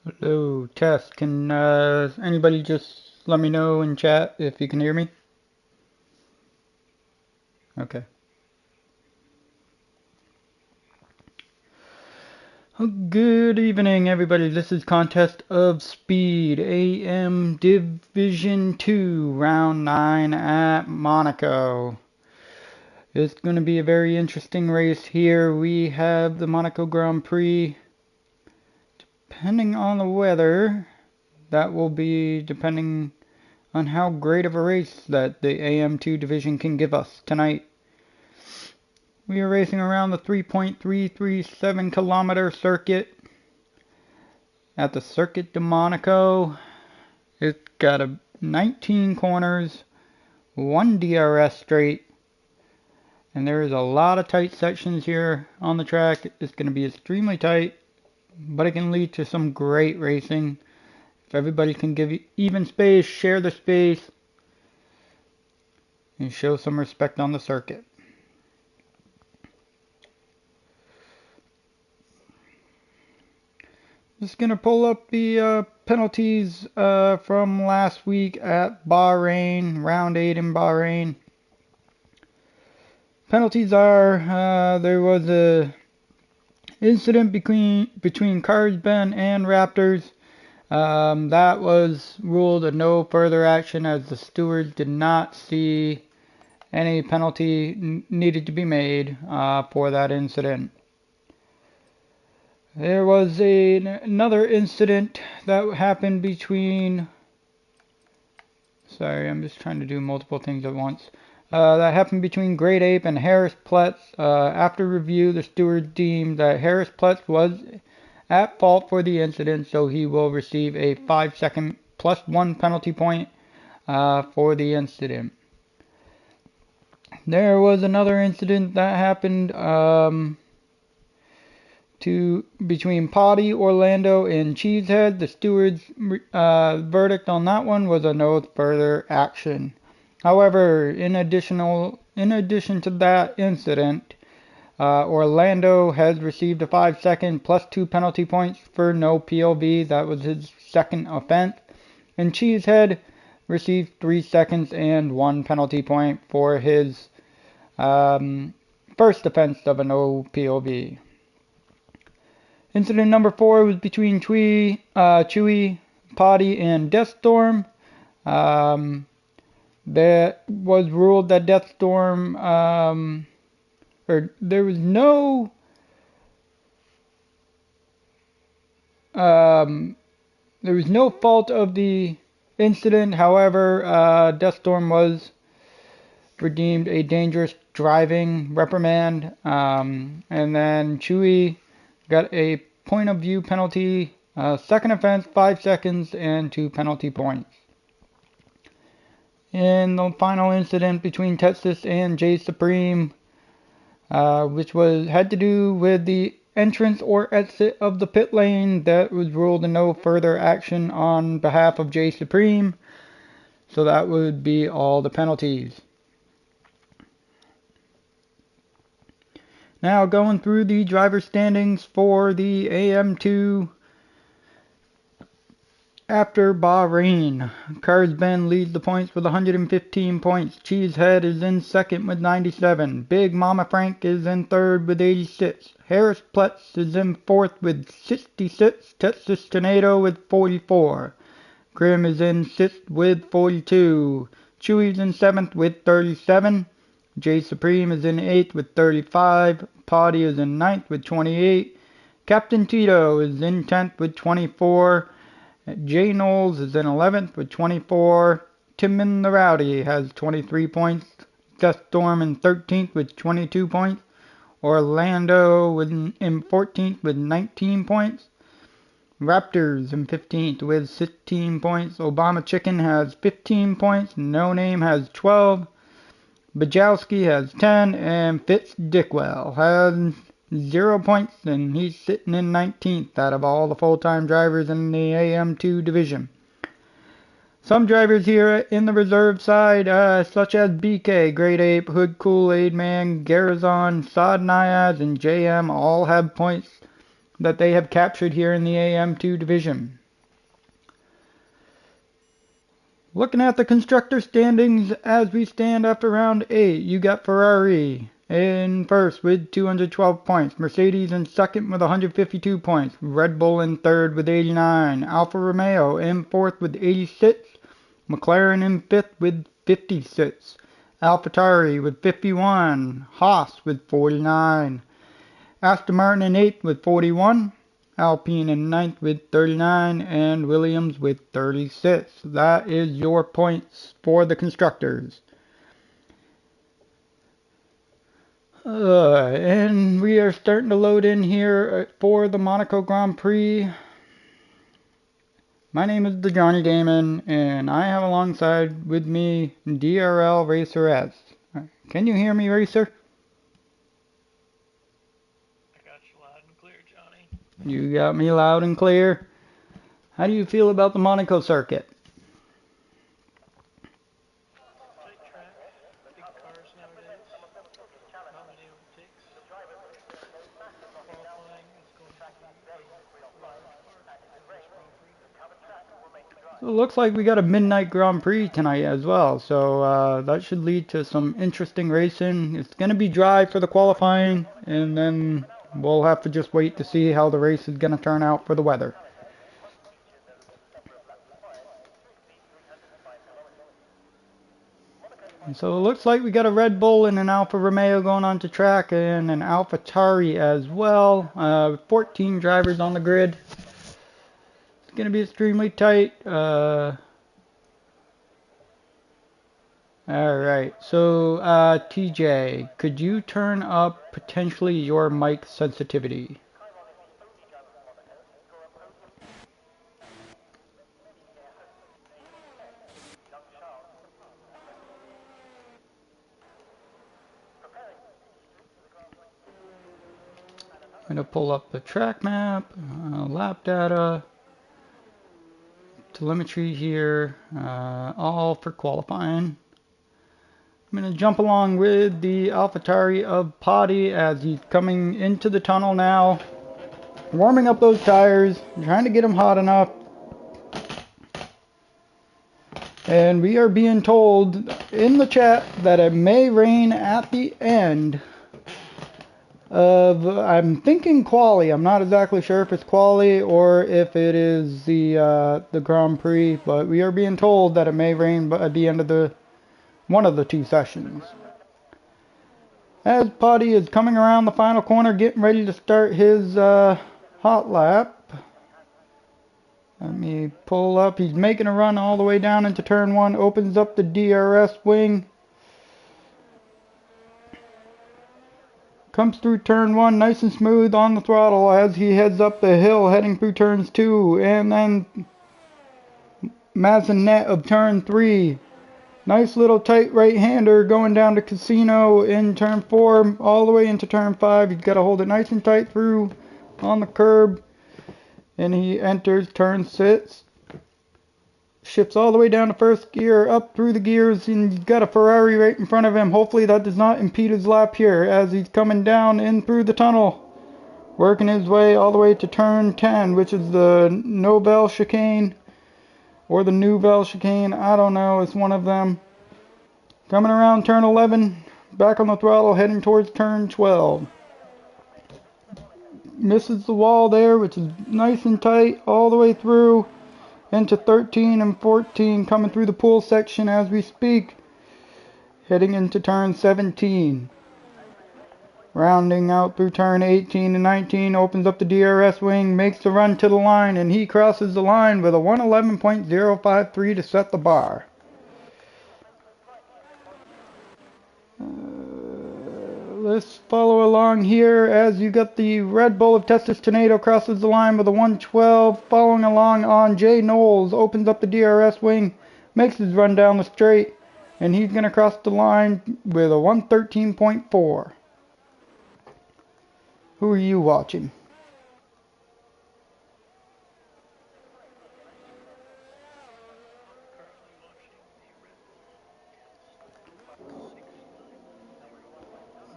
Hello, test. Can anybody just let me know in chat if you can hear me? Okay. Oh, good evening, everybody. This is Contest of Speed, AM Division 2, Round 9 at Monaco. It's going to be a very interesting race here. We have the Monaco Grand Prix. Depending on the weather, that will be depending on how great of a race that the AM2 division can give us tonight. We are racing around the 3.337 kilometer circuit at the Circuit de Monaco. It's got 19 corners, 1 DRS straight, and there is a lot of tight sections here on the track. It's going to be extremely tight, but it can lead to some great racing. If everybody can give even space, share the space, and show some respect on the circuit. Just going to pull up the penalties from last week at Bahrain, round 8 in Bahrain. Penalties are, there was a incident between Cars-Ben and Raptors. That was ruled a no further action as the stewards did not see any penalty needed to be made for that incident. There was another incident that happened between... Sorry, I'm just trying to do multiple things at once. That happened between Great Ape and Harris Pletz. After review, the steward deemed that Harris Pletz was at fault for the incident, so he will receive a 5-second plus 1 penalty point for the incident. There was another incident that happened between Potty, Orlando, and Cheesehead. The steward's verdict on that one was a no further action. However, in addition to that incident, Orlando has received a 5-second plus 2 penalty points for no POV. That was his second offense. And Cheesehead received 3 seconds and 1 penalty point for his first offense of a no POV. Incident number 4 was between Chewy, Potty, and Deathstorm. That was ruled that Deathstorm, there was no fault of the incident. However, Deathstorm was redeemed a dangerous driving reprimand, and then Chewy got a point of view penalty, second offense, 5 seconds, and 2 penalty points. In the final incident between Texas and J Supreme, which had to do with the entrance or exit of the pit lane, that was ruled a no further action on behalf of J Supreme. So that would be all the penalties. Now going through the driver standings for the AM2 after Bahrain. Cars-Ben leads the points with 115 points. Cheesehead is in second with 97. Big Mama Frank is in third with 86. Harris Pletz is in fourth with 66. Texas Tornado with 44. Grim is in sixth with 42. Chewy's in seventh with 37. J Supreme is in 8th with 35. Potty is in 9th with 28. Captain Tito is in 10th with 24. J Knowles is in 11th with 24. Timmin the Rowdy has 23 points. Deathstorm in 13th with 22 points. Orlando in 14th with 19 points. Raptors in 15th with 16 points. Obama Chicken has 15 points. No Name has 12. Bajowski has 10, and Fitz Dickwell has 0 points, and he's sitting in 19th out of all the full-time drivers in the AM2 division. Some drivers here in the reserve side, such as BK, Great Ape, Hood Kool-Aid Man, Garazon, Saad Niaz, and JM all have points that they have captured here in the AM2 division. Looking at the constructor standings as we stand after round 8, you got Ferrari in first with 212 points, Mercedes in second with 152 points, Red Bull in third with 89, Alfa Romeo in fourth with 86, McLaren in fifth with 56, AlphaTauri with 51, Haas with 49, Aston Martin in eighth with 41, Alpine in ninth with 39, and Williams with 36. That is your points for the constructors. And we are starting to load in here for the Monaco Grand Prix. My name is the Johnny Damon, and I have alongside with me DRL Racer S. Can you hear me, Racer? You got me loud and clear. How do you feel about the Monaco circuit? Big cars nowadays. Not many overtakes. Qualifying is going to be a large part of this Grand Prix. It looks like we got a midnight Grand Prix tonight as well, so that should lead to some interesting racing. It's going to be dry for the qualifying, and then we'll have to just wait to see how the race is going to turn out for the weather. And so it looks like we got a Red Bull and an Alfa Romeo going on to track, and an AlphaTauri as well. 14 drivers on the grid. It's going to be extremely tight. Alright, so TJ, could you turn up potentially your mic sensitivity? I'm going to pull up the track map, lap data, telemetry here, all for qualifying. I'm going to jump along with the AlphaTauri of Potty as he's coming into the tunnel now, warming up those tires, trying to get them hot enough. And we are being told in the chat that it may rain at the end of, I'm thinking quali. I'm not exactly sure if it's quali or if it is the Grand Prix, but we are being told that it may rain at the end of one of the two sessions. As Potty is coming around the final corner, getting ready to start his hot lap. Let me pull up. He's making a run all the way down into turn 1, opens up the DRS wing. Comes through turn 1 nice and smooth on the throttle as he heads up the hill heading through turns 2 and then Mazinet of turn 3. Nice little tight right-hander going down to Casino in turn 4 all the way into turn 5. He's got to hold it nice and tight through on the curb, and he enters turn 6. Shifts all the way down to first gear, up through the gears, and he's got a Ferrari right in front of him. Hopefully that does not impede his lap here as he's coming down in through the tunnel. Working his way all the way to turn 10, which is the Nouvelle chicane, or the Nouvelle chicane, I don't know, it's one of them. Coming around turn 11, back on the throttle, heading towards turn 12. Misses the wall there, which is nice and tight all the way through into 13 and 14, coming through the pool section as we speak, heading into turn 17. Rounding out through turn 18 and 19, opens up the DRS wing, makes the run to the line, and he crosses the line with a 111.053 to set the bar. Let's follow along here as you got the Red Bull of Testis Tornado crosses the line with a 112. Following along on Jay Knowles, opens up the DRS wing, makes his run down the straight, and he's going to cross the line with a 113.4. Who are you watching?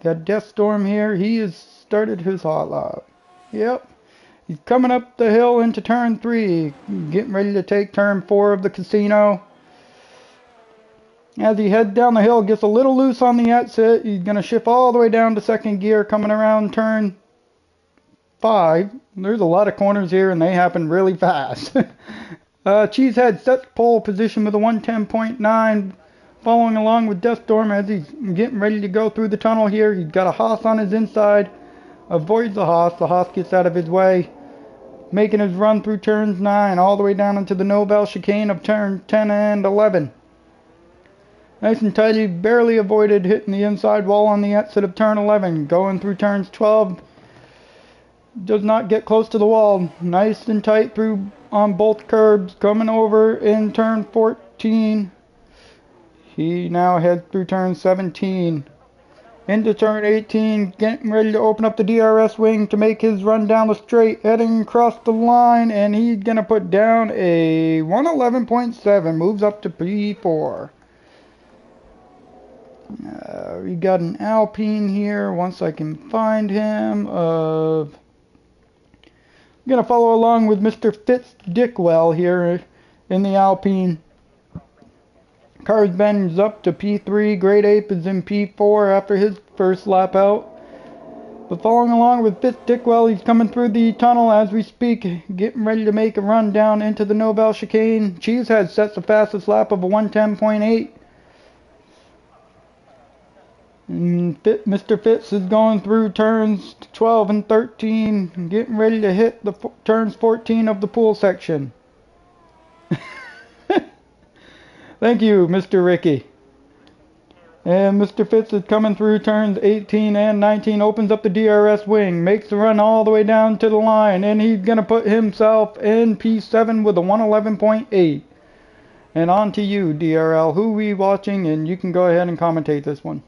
Got Death Storm here. He has started his hot lap. Yep. He's coming up the hill into turn 3. Getting ready to take turn 4 of the Casino. As he heads down the hill, gets a little loose on the exit. He's going to shift all the way down to second gear, coming around turn 5. There's a lot of corners here, and they happen really fast. Cheesehead sets pole position with a 110.9, following along with Deathstorm as he's getting ready to go through the tunnel here. He's got a Haas on his inside, avoids the Haas. The Haas gets out of his way, making his run through turns 9 all the way down into the Novel chicane of turn 10 and 11. Nice and tight, he barely avoided hitting the inside wall on the exit of turn 11. Going through turns 12, does not get close to the wall. Nice and tight through on both curbs. Coming over in turn 14. He now heads through turn 17. Into turn 18, getting ready to open up the DRS wing to make his run down the straight, heading across the line, and he's going to put down a 111.7, moves up to P4. We got an Alpine here, once I can find him. I'm going to follow along with Mr. Fitz Dickwell here in the Alpine. Car's bends up to P3. Great Ape is in P4 after his first lap out. But following along with Fitz Dickwell, he's coming through the tunnel as we speak, getting ready to make a run down into the Novel chicane. Cheesehead sets the fastest lap of a 110.8. Mr. Fitz is going through turns 12 and 13, getting ready to hit the turns 14 of the pool section. Thank you, Mr. Ricky. And Mr. Fitz is coming through turns 18 and 19, opens up the DRS wing, makes the run all the way down to the line, and he's going to put himself in P7 with a 111.8. And on to you, DRL. Who are we watching? And you can go ahead and commentate this one.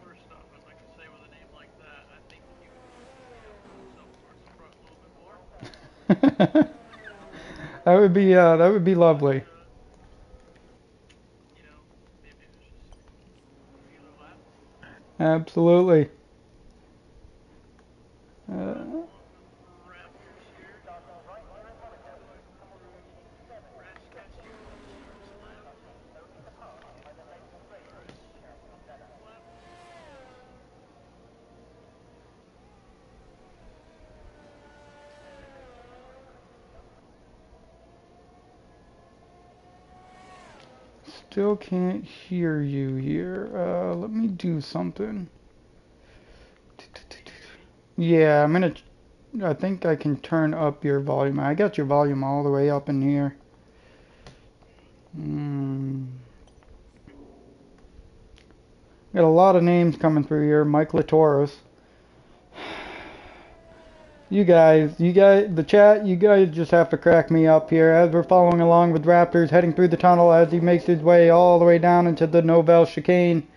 First off, I'd like to say with a name like that, I think you could yourself towards the front a little bit more. That would be lovely. You know, maybe it was just a few laps. Absolutely. Still can't hear you here. Let me do something. Yeah, I think I can turn up your volume. I got your volume all the way up in here. Got a lot of names coming through here. Mike Latoros. You guys, the chat, you guys just have to crack me up here as we're following along with Raptors heading through the tunnel as he makes his way all the way down into the Novel chicane.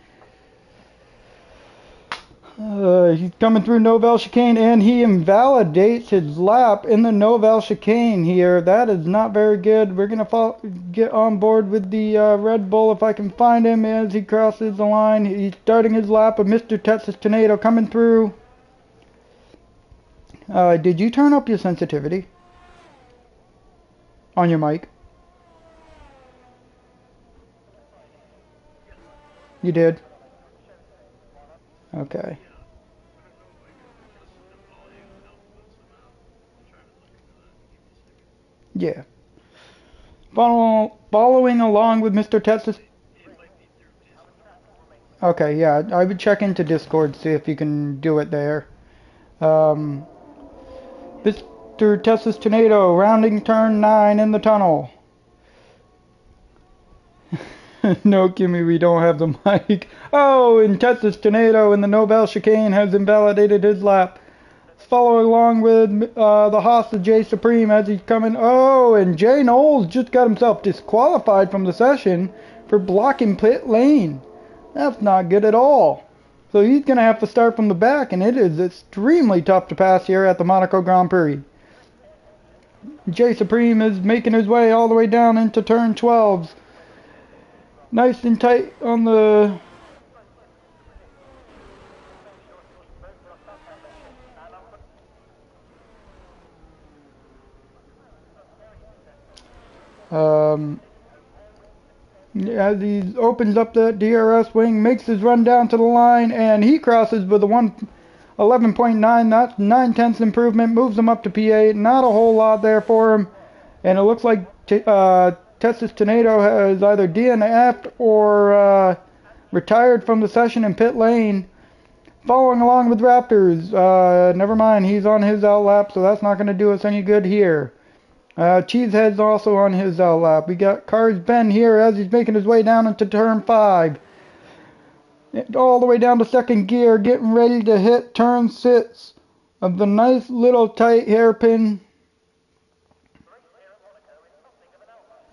He's coming through Novel chicane and he invalidates his lap in the Novel chicane here. That is not very good. We're going to get on board with the Red Bull if I can find him as he crosses the line. He's starting his lap of Mr. Texas Tornado coming through. Did you turn up your sensitivity on your mic? You did? Okay. Yeah. Following along with Mr. Texas. Okay, yeah, I would check into Discord, see if you can do it there. Mr. Texas Tornado, rounding turn 9 in the tunnel. No, Kimmy, we don't have the mic. Oh, and Texas Tornado in the Novel chicane has invalidated his lap. Following along with the Haas of Jay Supreme as he's coming. Oh, and Jay Knowles just got himself disqualified from the session for blocking pit lane. That's not good at all. So he's going to have to start from the back, and it is extremely tough to pass here at the Monaco Grand Prix. Jay Supreme is making his way all the way down into turn 12s. Nice and tight on the... as he opens up the DRS wing, makes his run down to the line, and he crosses with a 11.9. That's 9/10 improvement, moves him up to P8. Not a whole lot there for him, and it looks like Texas Tornado has either DNF'd or retired from the session in pit lane. Following along with Raptors, never mind, he's on his outlap, so that's not going to do us any good here. Cheesehead's also on his outlap. We got Cars Ben here as he's making his way down into turn 5. All the way down to second gear, getting ready to hit turn 6 of the nice little tight hairpin.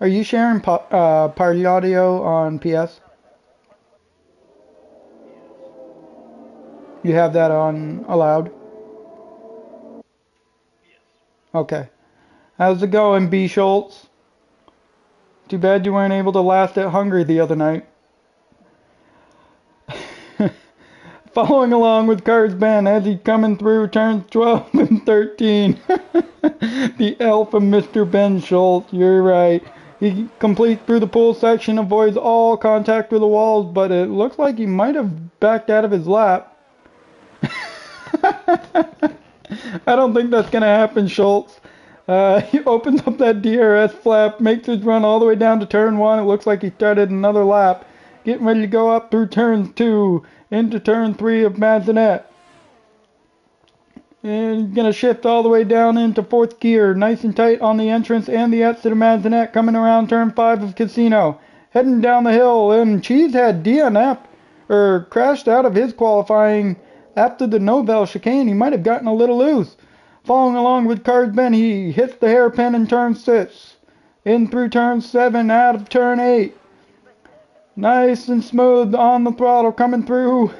Are you sharing party audio on PS? You have that on allowed? Yes. Okay. How's it going, B. Schultz? Too bad you weren't able to last at Hungary the other night. Following along with Cars Ben as he's coming through turns 12 and 13. The Alpha Mr. Ben Schultz, you're right. He completes through the pool section, avoids all contact with the walls, but it looks like he might have backed out of his lap. I don't think that's going to happen, Schultz. He opens up that DRS flap, makes his run all the way down to turn 1. It looks like he started another lap. Getting ready to go up through turn 2 into turn 3 of Mazanet. And he's going to shift all the way down into 4th gear. Nice and tight on the entrance and the exit of Mazanet. Coming around turn 5 of Casino. Heading down the hill. And Cheesehead DNF, or crashed out of his qualifying after the Nobel chicane. He might have gotten a little loose. Following along with Cars Ben, he hits the hairpin in turn 6. In through turn 7, out of turn 8. Nice and smooth on the throttle, coming through.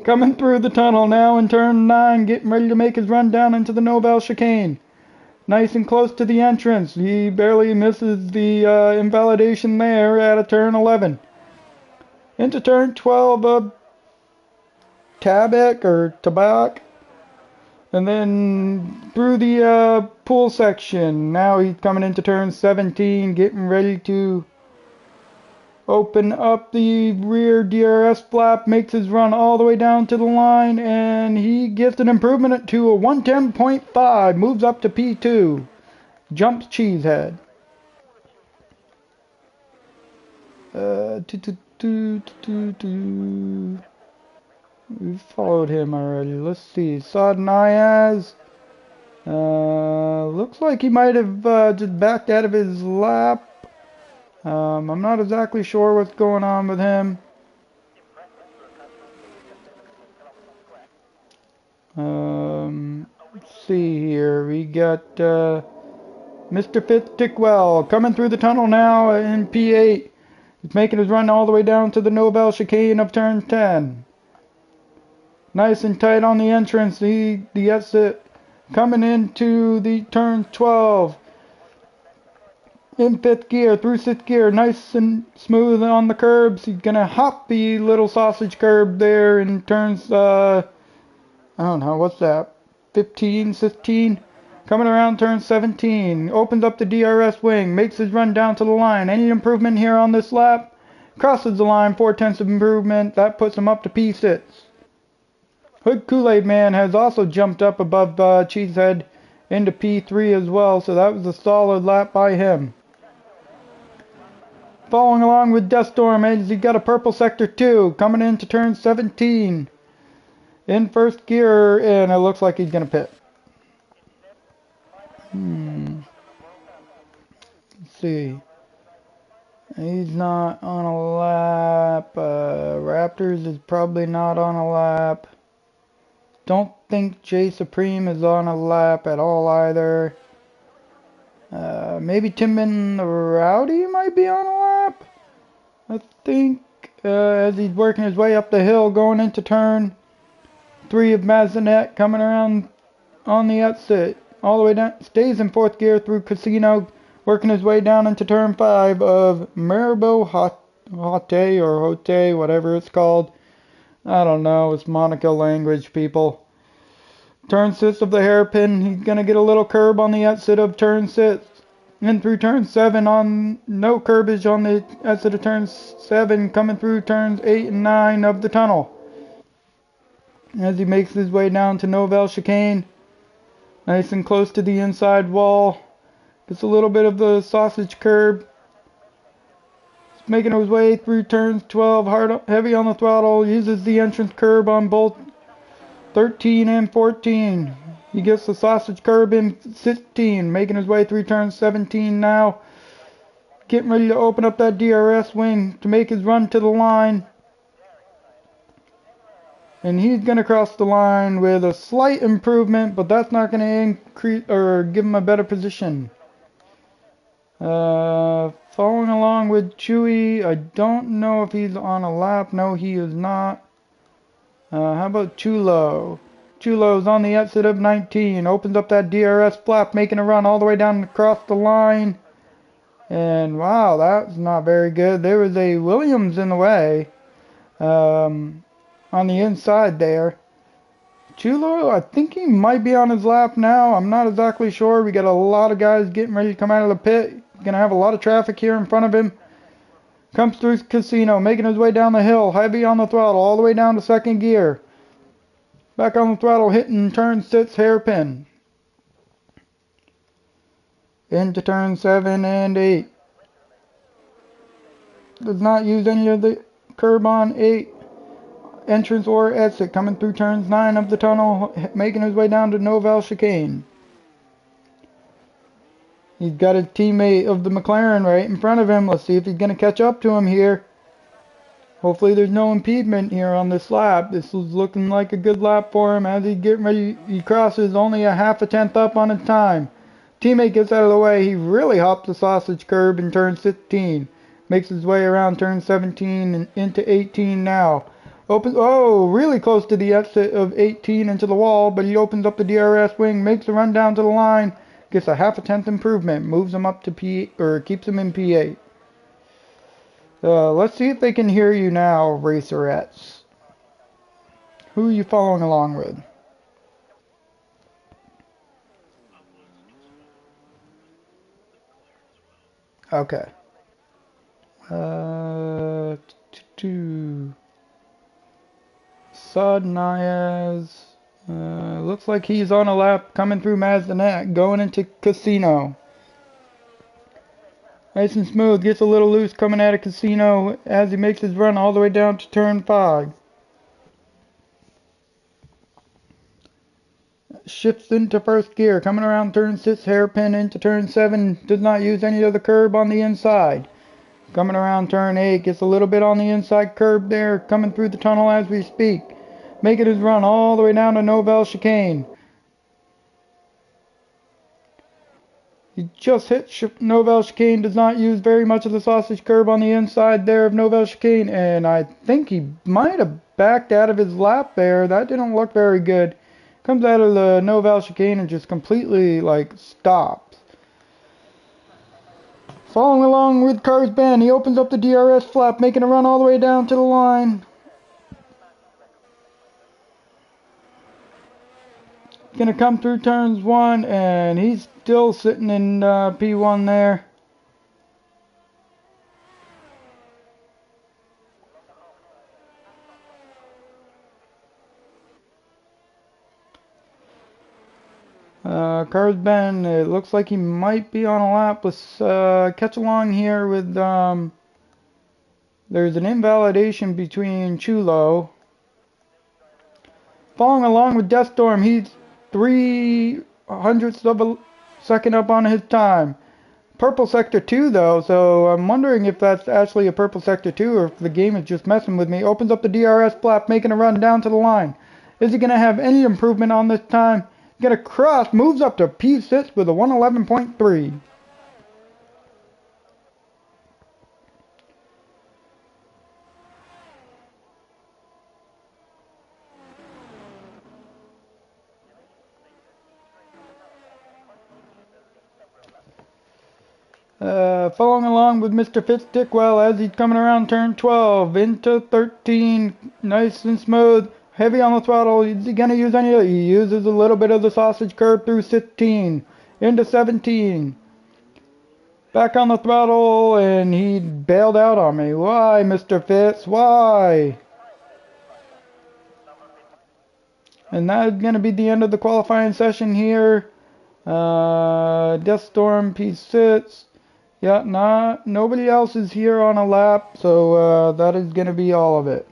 Coming through the tunnel now in turn 9, getting ready to make his run down into the Nobel chicane. Nice and close to the entrance. He barely misses the invalidation there out of turn 11. Into turn 12 of Tabak. And then through the pool section. Now he's coming into turn 17, getting ready to open up the rear DRS flap, makes his run all the way down to the line, and he gets an improvement to a 110.5, moves up to P2, jumps Cheesehead. We followed him already. Let's see. Saad Niaz. Looks like he might have just backed out of his lap. I'm not exactly sure what's going on with him. Let's see here. We got Mr. Fitztickwell coming through the tunnel now in P8. He's making his run all the way down to the Nobel chicane of turn 10. Nice and tight on the entrance. The exit coming into the turn 12. In 5th gear, through 6th gear, nice and smooth on the curbs. He's going to hop the little sausage curb there in turns, I don't know, what's that, 15, 16? Coming around turn 17, opens up the DRS wing, makes his run down to the line. Any improvement here on this lap? Crosses the line, 4/10 of improvement. That puts him up to P6. Hood Kool-Aid Man has also jumped up above Cheesehead into P3 as well, so that was a solid lap by him. Following along with Deathstorm as he got a purple sector 2, coming into turn 17. In 1st gear, and it looks like he's going to pit. Let's see. He's not on a lap. Raptors is probably not on a lap. Don't think J Supreme is on a lap at all either. Maybe Timbin Rowdy might be on a lap. I think as he's working his way up the hill going into turn 3 of Mazanet, coming around on the exit all the way down, stays in 4th gear through Casino, working his way down into turn 5 of Maribo Hote or Hote, whatever it's called. I don't know, it's Monaco language, people. Turn 6 of the hairpin, he's going to get a little curb on the exit of turn 6. In through turn 7 on no curbage on the exit of turn 7, coming through turns 8 and 9 of the tunnel. As he makes his way down to Nouvelle Chicane, nice and close to the inside wall. Gets a little bit of the sausage curb. He's making his way through turns 12, heavy on the throttle, uses the entrance curb on both 13 and 14. He gets the sausage curb in 16, making his way through turn 17 now. Getting ready to open up that DRS wing to make his run to the line. And he's going to cross the line with a slight improvement, but that's not going to increase or give him a better position. Following along with Chewy, I don't know if he's on a lap. No, he is not. How about Chulo? Chulo's on the exit of 19, opens up that DRS flap, making a run all the way down across the line. And wow, that's not very good. There was a Williams in the way on the inside there. Chulo, I think he might be on his lap now. I'm not exactly sure. We got a lot of guys getting ready to come out of the pit. Gonna have a lot of traffic here in front of him. Comes through Casino, making his way down the hill, heavy on the throttle, all the way down to second gear. Back on the throttle, hitting turn 6 hairpin. Into turn 7 and 8. Does not use any of the curb on 8. Entrance or exit, coming through turns 9 of the tunnel, making his way down to Nouvelle Chicane. He's got a teammate of the McLaren right in front of him. Let's see if he's going to catch up to him here. Hopefully there's no impediment here on this lap. This is looking like a good lap for him as he's getting ready. He crosses only a half a tenth up on his time. Teammate gets out of the way. He really hops the sausage curb in turn 16. Makes his way around turn 17 and into 18 now. Really close to the exit of 18 into the wall, but he opens up the DRS wing, makes a run down to the line, gets a half a tenth improvement, moves him up to keeps him in P8. Let's see if they can hear you now, Racerettes. Who are you following along with? Okay. Sod Niaz. Looks like he's on a lap coming through Mazdanet, going into Casino. Nice and smooth, gets a little loose coming out of Casino as he makes his run all the way down to turn 5. Shifts into first gear, coming around turn 6 hairpin into turn 7, does not use any of the curb on the inside. Coming around turn 8, gets a little bit on the inside curb there, coming through the tunnel as we speak. Making his run all the way down to Nouvelle Chicane. He just hit Nouvelle Chicane, does not use very much of the sausage curb on the inside there of Nouvelle Chicane, and I think he might have backed out of his lap there. That didn't look very good. Comes out of the Nouvelle Chicane and just completely, stops. Following along with Car's Ben, he opens up the DRS flap, making a run all the way down to the line. Gonna come through turns 1, and he's still sitting in P1 there. Car's Ben, it looks like he might be on a lap. Let's catch along here with, there's an invalidation between Chulo. Following along with Deathstorm, he's 0.03 of a second up on his time. Purple Sector 2 though, so I'm wondering if that's actually a Purple Sector 2 or if the game is just messing with me. Opens up the DRS flap, making a run down to the line. Is he going to have any improvement on this time? Gonna cross, moves up to P6 with a 111.3. Following along with Mr. Fitztickwell as he's coming around turn 12 into 13, nice and smooth. Heavy on the throttle. Is he going to use any of it? He uses a little bit of the sausage curb through 16. Into 17. Back on the throttle, and he bailed out on me. Why, Mr. Fitz? Why? And that is going to be the end of the qualifying session here. Death Storm P6. Yeah, nobody else is here on a lap, so that is going to be all of it.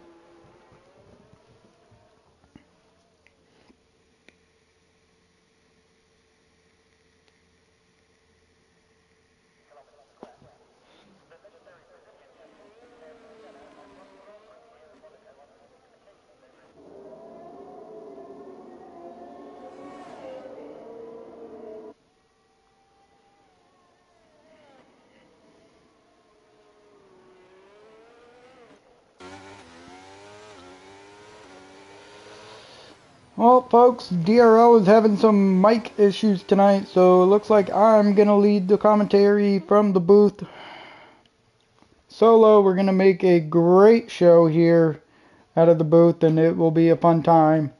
Well, folks, DRL is having some mic issues tonight, so it looks like I'm going to lead the commentary from the booth. Solo, we're going to make a great show here out of the booth, and it will be a fun time.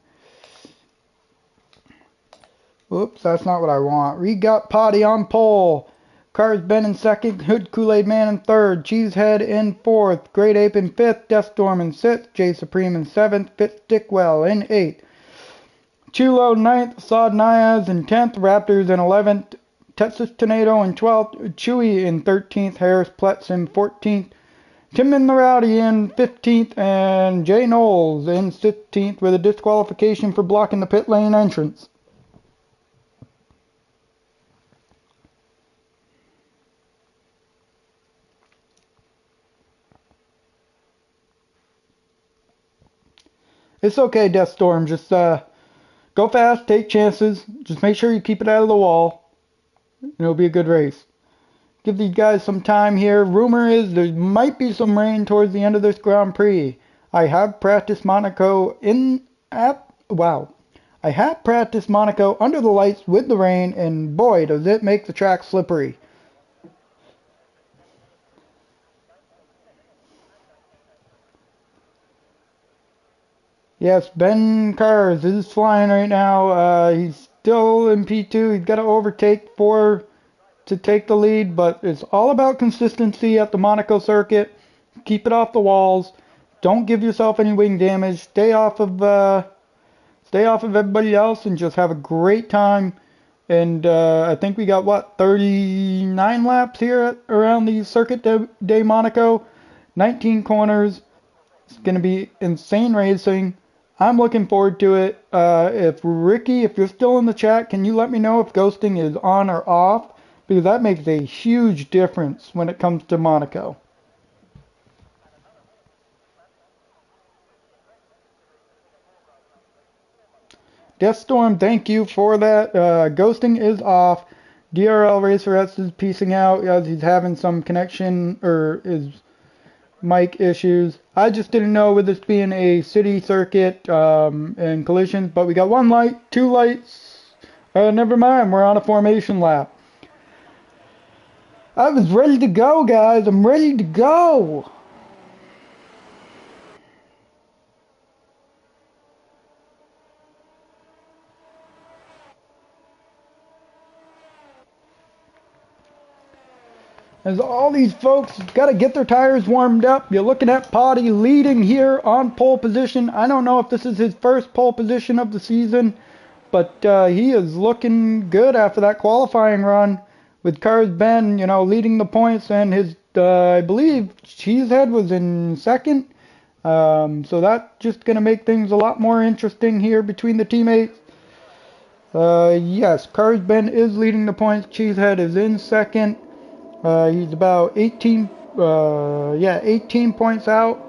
Oops, that's not what I want. We got Potty on pole. Cars Ben in second, Hood Kool-Aid Man in third, Cheesehead in fourth, Great Ape in fifth, Death Storm in sixth, J Supreme in seventh, Fitz Dickwell in eighth. Chulo 9th, Sod Niaz in 10th, Raptors in 11th, Texas Tornado in 12th, Chewy in 13th, Harris Pletz in 14th, Tim and the Rowdy in 15th, and Jay Knowles in 16th with a disqualification for blocking the pit lane entrance. It's okay, Death Storm, just go fast, take chances, just make sure you keep it out of the wall, and it'll be a good race. Give these guys some time here. Rumor is there might be some rain towards the end of this Grand Prix. I have practiced Monaco I have practiced Monaco under the lights with the rain, and boy, does it make the track slippery. Yes, Ben Cars is flying right now. He's still in P2. He's got to overtake 4 to take the lead, but it's all about consistency at the Monaco circuit. Keep it off the walls. Don't give yourself any wing damage. Stay off of everybody else and just have a great time. And I think we got 39 laps here around the Circuit de Monaco. 19 corners. It's going to be insane racing. I'm looking forward to it. If Ricky, if you're still in the chat, can you let me know if ghosting is on or off? Because that makes a huge difference when it comes to Monaco. Death Storm, thank you for that. Ghosting is off. DRL Racer S is piecing out as he's having some connection or his mic issues. I just didn't know with this being a city circuit and collisions, but we got 1 light, 2 lights. Never mind, we're on a formation lap. I was ready to go, guys. I'm ready to go. As all these folks got to get their tires warmed up. You're looking at Potty leading here on pole position. I don't know if this is his first pole position of the season, but he is looking good after that qualifying run with Cars Ben, leading the points, and his, I believe, Cheesehead was in second. So that's just going to make things a lot more interesting here between the teammates. Yes, Cars Ben is leading the points. Cheesehead is in second. He's about 18 points out.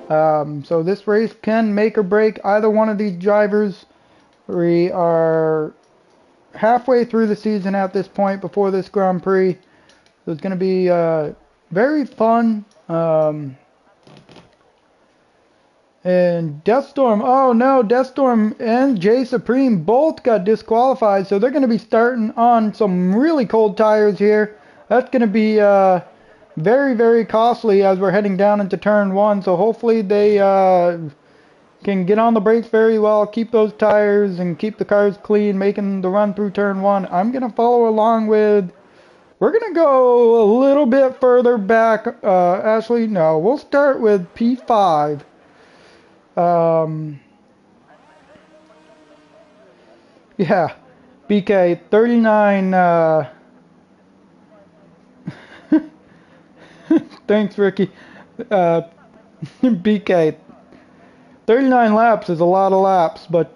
So this race can make or break either one of these drivers. We are halfway through the season at this point before this Grand Prix. So it's going to be very fun. And Deathstorm, oh no, Deathstorm and J Supreme both got disqualified. So they're going to be starting on some really cold tires here. That's going to be very, very costly as we're heading down into turn 1. So hopefully they can get on the brakes very well, keep those tires, and keep the cars clean, making the run through turn 1. I'm going to follow along with We're going to go a little bit further back. Actually, no. We'll start with P5. Yeah. BK 39. Thanks, Ricky. BK 39 laps is a lot of laps, but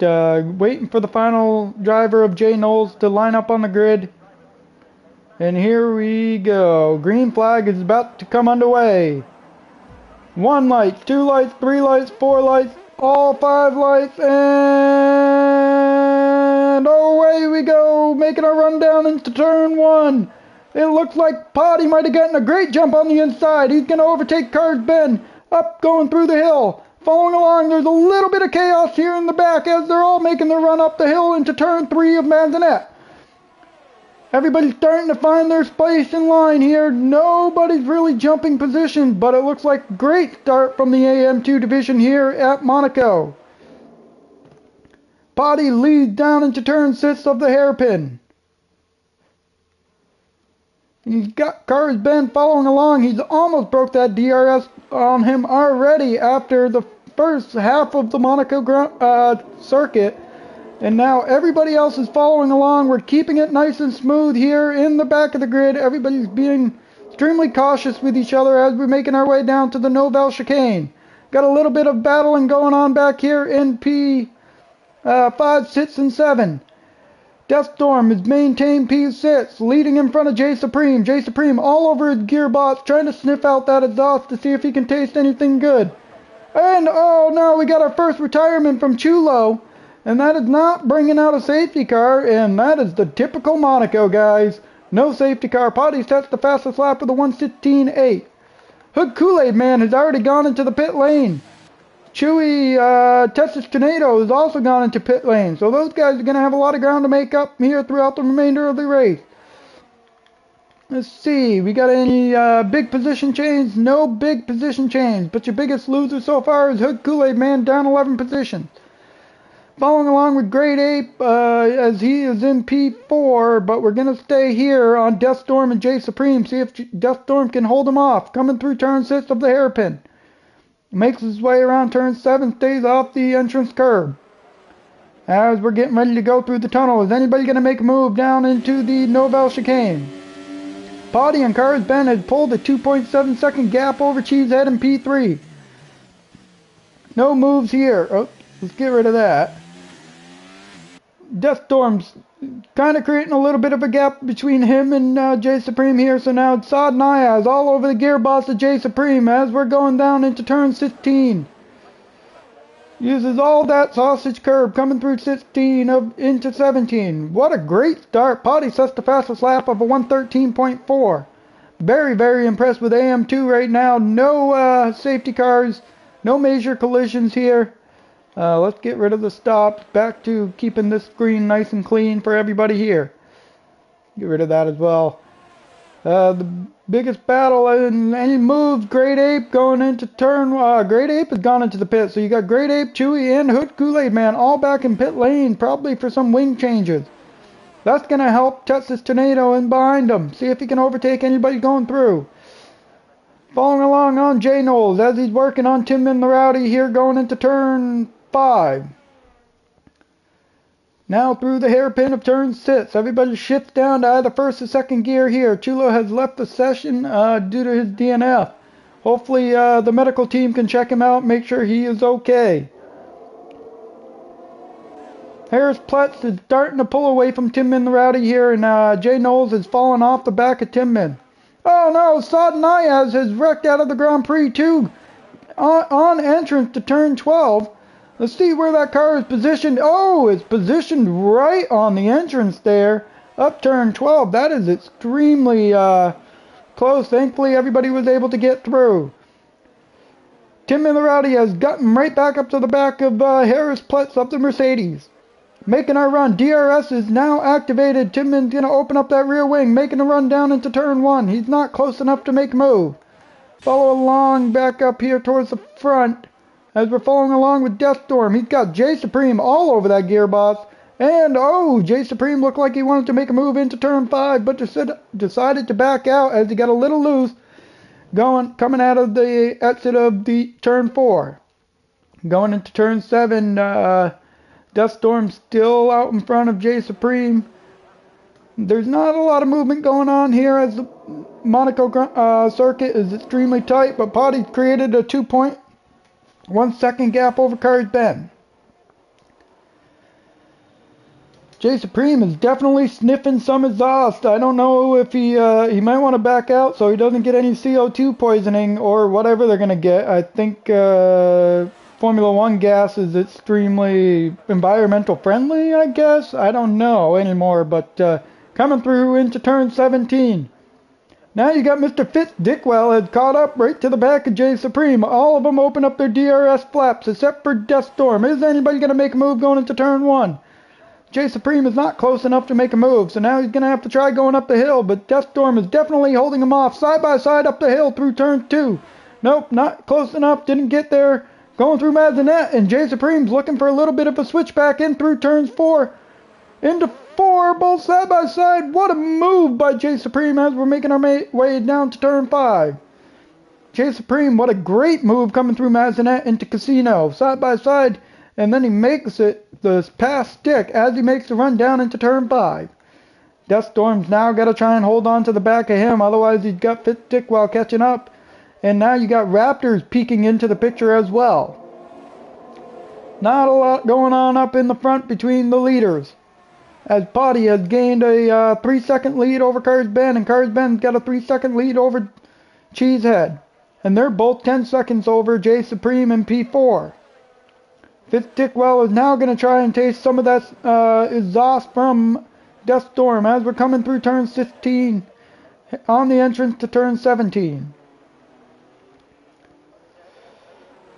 waiting for the final driver of Jay Knowles to line up on the grid. And here we go. Green flag is about to come underway. 1 light, 2 lights, 3 lights, 4 lights, all 5 lights, and away we go, making our run down into turn 1. It looks like Potty might have gotten a great jump on the inside. He's going to overtake Cars Ben, up going through the hill. Following along, there's a little bit of chaos here in the back as they're all making their run up the hill into turn 3 of Manzanet. Everybody's starting to find their space in line here. Nobody's really jumping positions, but it looks like a great start from the AM2 division here at Monaco. Potty leads down into turn 6 of the hairpin. He's got Cars Ben following along. He's almost broke that DRS on him already after the first half of the Monaco circuit. And now everybody else is following along. We're keeping it nice and smooth here in the back of the grid. Everybody's being extremely cautious with each other as we're making our way down to the Nouvelle chicane. Got a little bit of battling going on back here in P5, 6, and 7. Deathstorm has maintained P6, leading in front of J Supreme. J Supreme all over his gearbox, trying to sniff out that exhaust to see if he can taste anything good. And oh no, we got our first retirement from Chulo. And that is not bringing out a safety car, and that is the typical Monaco, guys. No safety car. Potty sets the fastest lap with a 1:16.8. Hood Kool-Aid Man has already gone into the pit lane. Chewy Texas Tornado has also gone into pit lane. So those guys are going to have a lot of ground to make up here throughout the remainder of the race. Let's see. We got any big position change? No big position change. But your biggest loser so far is Hood Kool-Aid Man, down 11 positions. Following along with Great Ape as he is in P4, but we're going to stay here on Deathstorm and J Supreme, see if Deathstorm can hold him off. Coming through turn 6 of the hairpin. Makes his way around turn 7, stays off the entrance curb. As we're getting ready to go through the tunnel, is anybody going to make a move down into the Nouvelle chicane? Potty and Cars Ben had pulled a 2.7 second gap over Cheesehead in P3. No moves here. Oh, let's get rid of that. Deathstorm's kind of creating a little bit of a gap between him and J Supreme here. So now Sod Naya is all over the gearbox of J Supreme as we're going down into turn 16. Uses all that sausage curb coming through 16 into 17. What a great start. Potty sets the fastest lap of a 1:13.4. Very, very impressed with AM2 right now. No safety cars. No major collisions here. Let's get rid of the stops. Back to keeping this screen nice and clean for everybody here. Get rid of that as well. The biggest battle in any moves, Great Ape going into turn. Great Ape has gone into the pit. So you got Great Ape, Chewy, and Hood Kool-Aid Man all back in pit lane, probably for some wing changes. That's going to help Texas Tornado in behind him. See if he can overtake anybody going through. Following along on Jay Knowles as he's working on Tim and the Rowdy here going into turn 5. Now through the hairpin of turn 6. Everybody shifts down to either first or second gear here. Chulo has left the session due to his DNF. Hopefully the medical team can check him out, make sure he is okay. Harris Pletz is starting to pull away from Tim and the Rowdy here, and Jay Knowles is falling off the back of Timmin. Oh no, Sod Nayaz has wrecked out of the Grand Prix too. On entrance to turn 12. Let's see where that car is positioned. Oh, it's positioned right on the entrance there. Up turn 12. That is extremely close. Thankfully, everybody was able to get through. Tim and the Rowdy has gotten right back up to the back of Harris Pletz up the Mercedes. Making our run. DRS is now activated. Timman's going to open up that rear wing, making a run down into turn 1. He's not close enough to make a move. Follow along back up here towards the front as we're following along with Deathstorm. He's got J Supreme all over that gearbox And, oh, Jay Supreme looked like he wanted to make a move into turn 5, but decided to back out as he got a little loose coming out of the exit of the turn 4. Going into turn 7, Deathstorm still out in front of Jay Supreme. There's not a lot of movement going on here as the Monaco circuit is extremely tight, but Potty's created a 2.1 second gap over Cars Ben. Jay Supreme is definitely sniffing some exhaust. I don't know if he might want to back out so he doesn't get any CO2 poisoning or whatever they're going to get. I think Formula 1 gas is extremely environmental friendly, I guess. I don't know anymore, but coming through into turn 17. Now you got Mr. Fitz Dickwell has caught up right to the back of Jay Supreme. All of them open up their DRS flaps except for Deathstorm. Is anybody going to make a move going into turn 1? Jay Supreme is not close enough to make a move, so now he's going to have to try going up the hill, but Deathstorm is definitely holding him off side by side up the hill through turn 2. Nope, not close enough, didn't get there. Going through Mazinet, and Jay Supreme's looking for a little bit of a switchback in through turns 4 into 4, both side by side. What a move by Jay Supreme as we're making our way down to turn 5. Jay Supreme, what a great move coming through Mazinet into Casino, side by side, and then he makes it the pass stick as he makes the run down into turn 5. Deathstorm's now got to try and hold on to the back of him, otherwise he's got Fitz Dickwell catching up. And now you got Raptors peeking into the picture as well. Not a lot going on up in the front between the leaders, as Potty has gained a 3-second lead over Cars Ben, and Cars Ben's got a 3-second lead over Cheesehead. And they're both 10 seconds over Jay Supreme and P4. Fitz Dickwell is now going to try and taste some of that exhaust from Deathstorm as we're coming through turn 16 on the entrance to turn 17.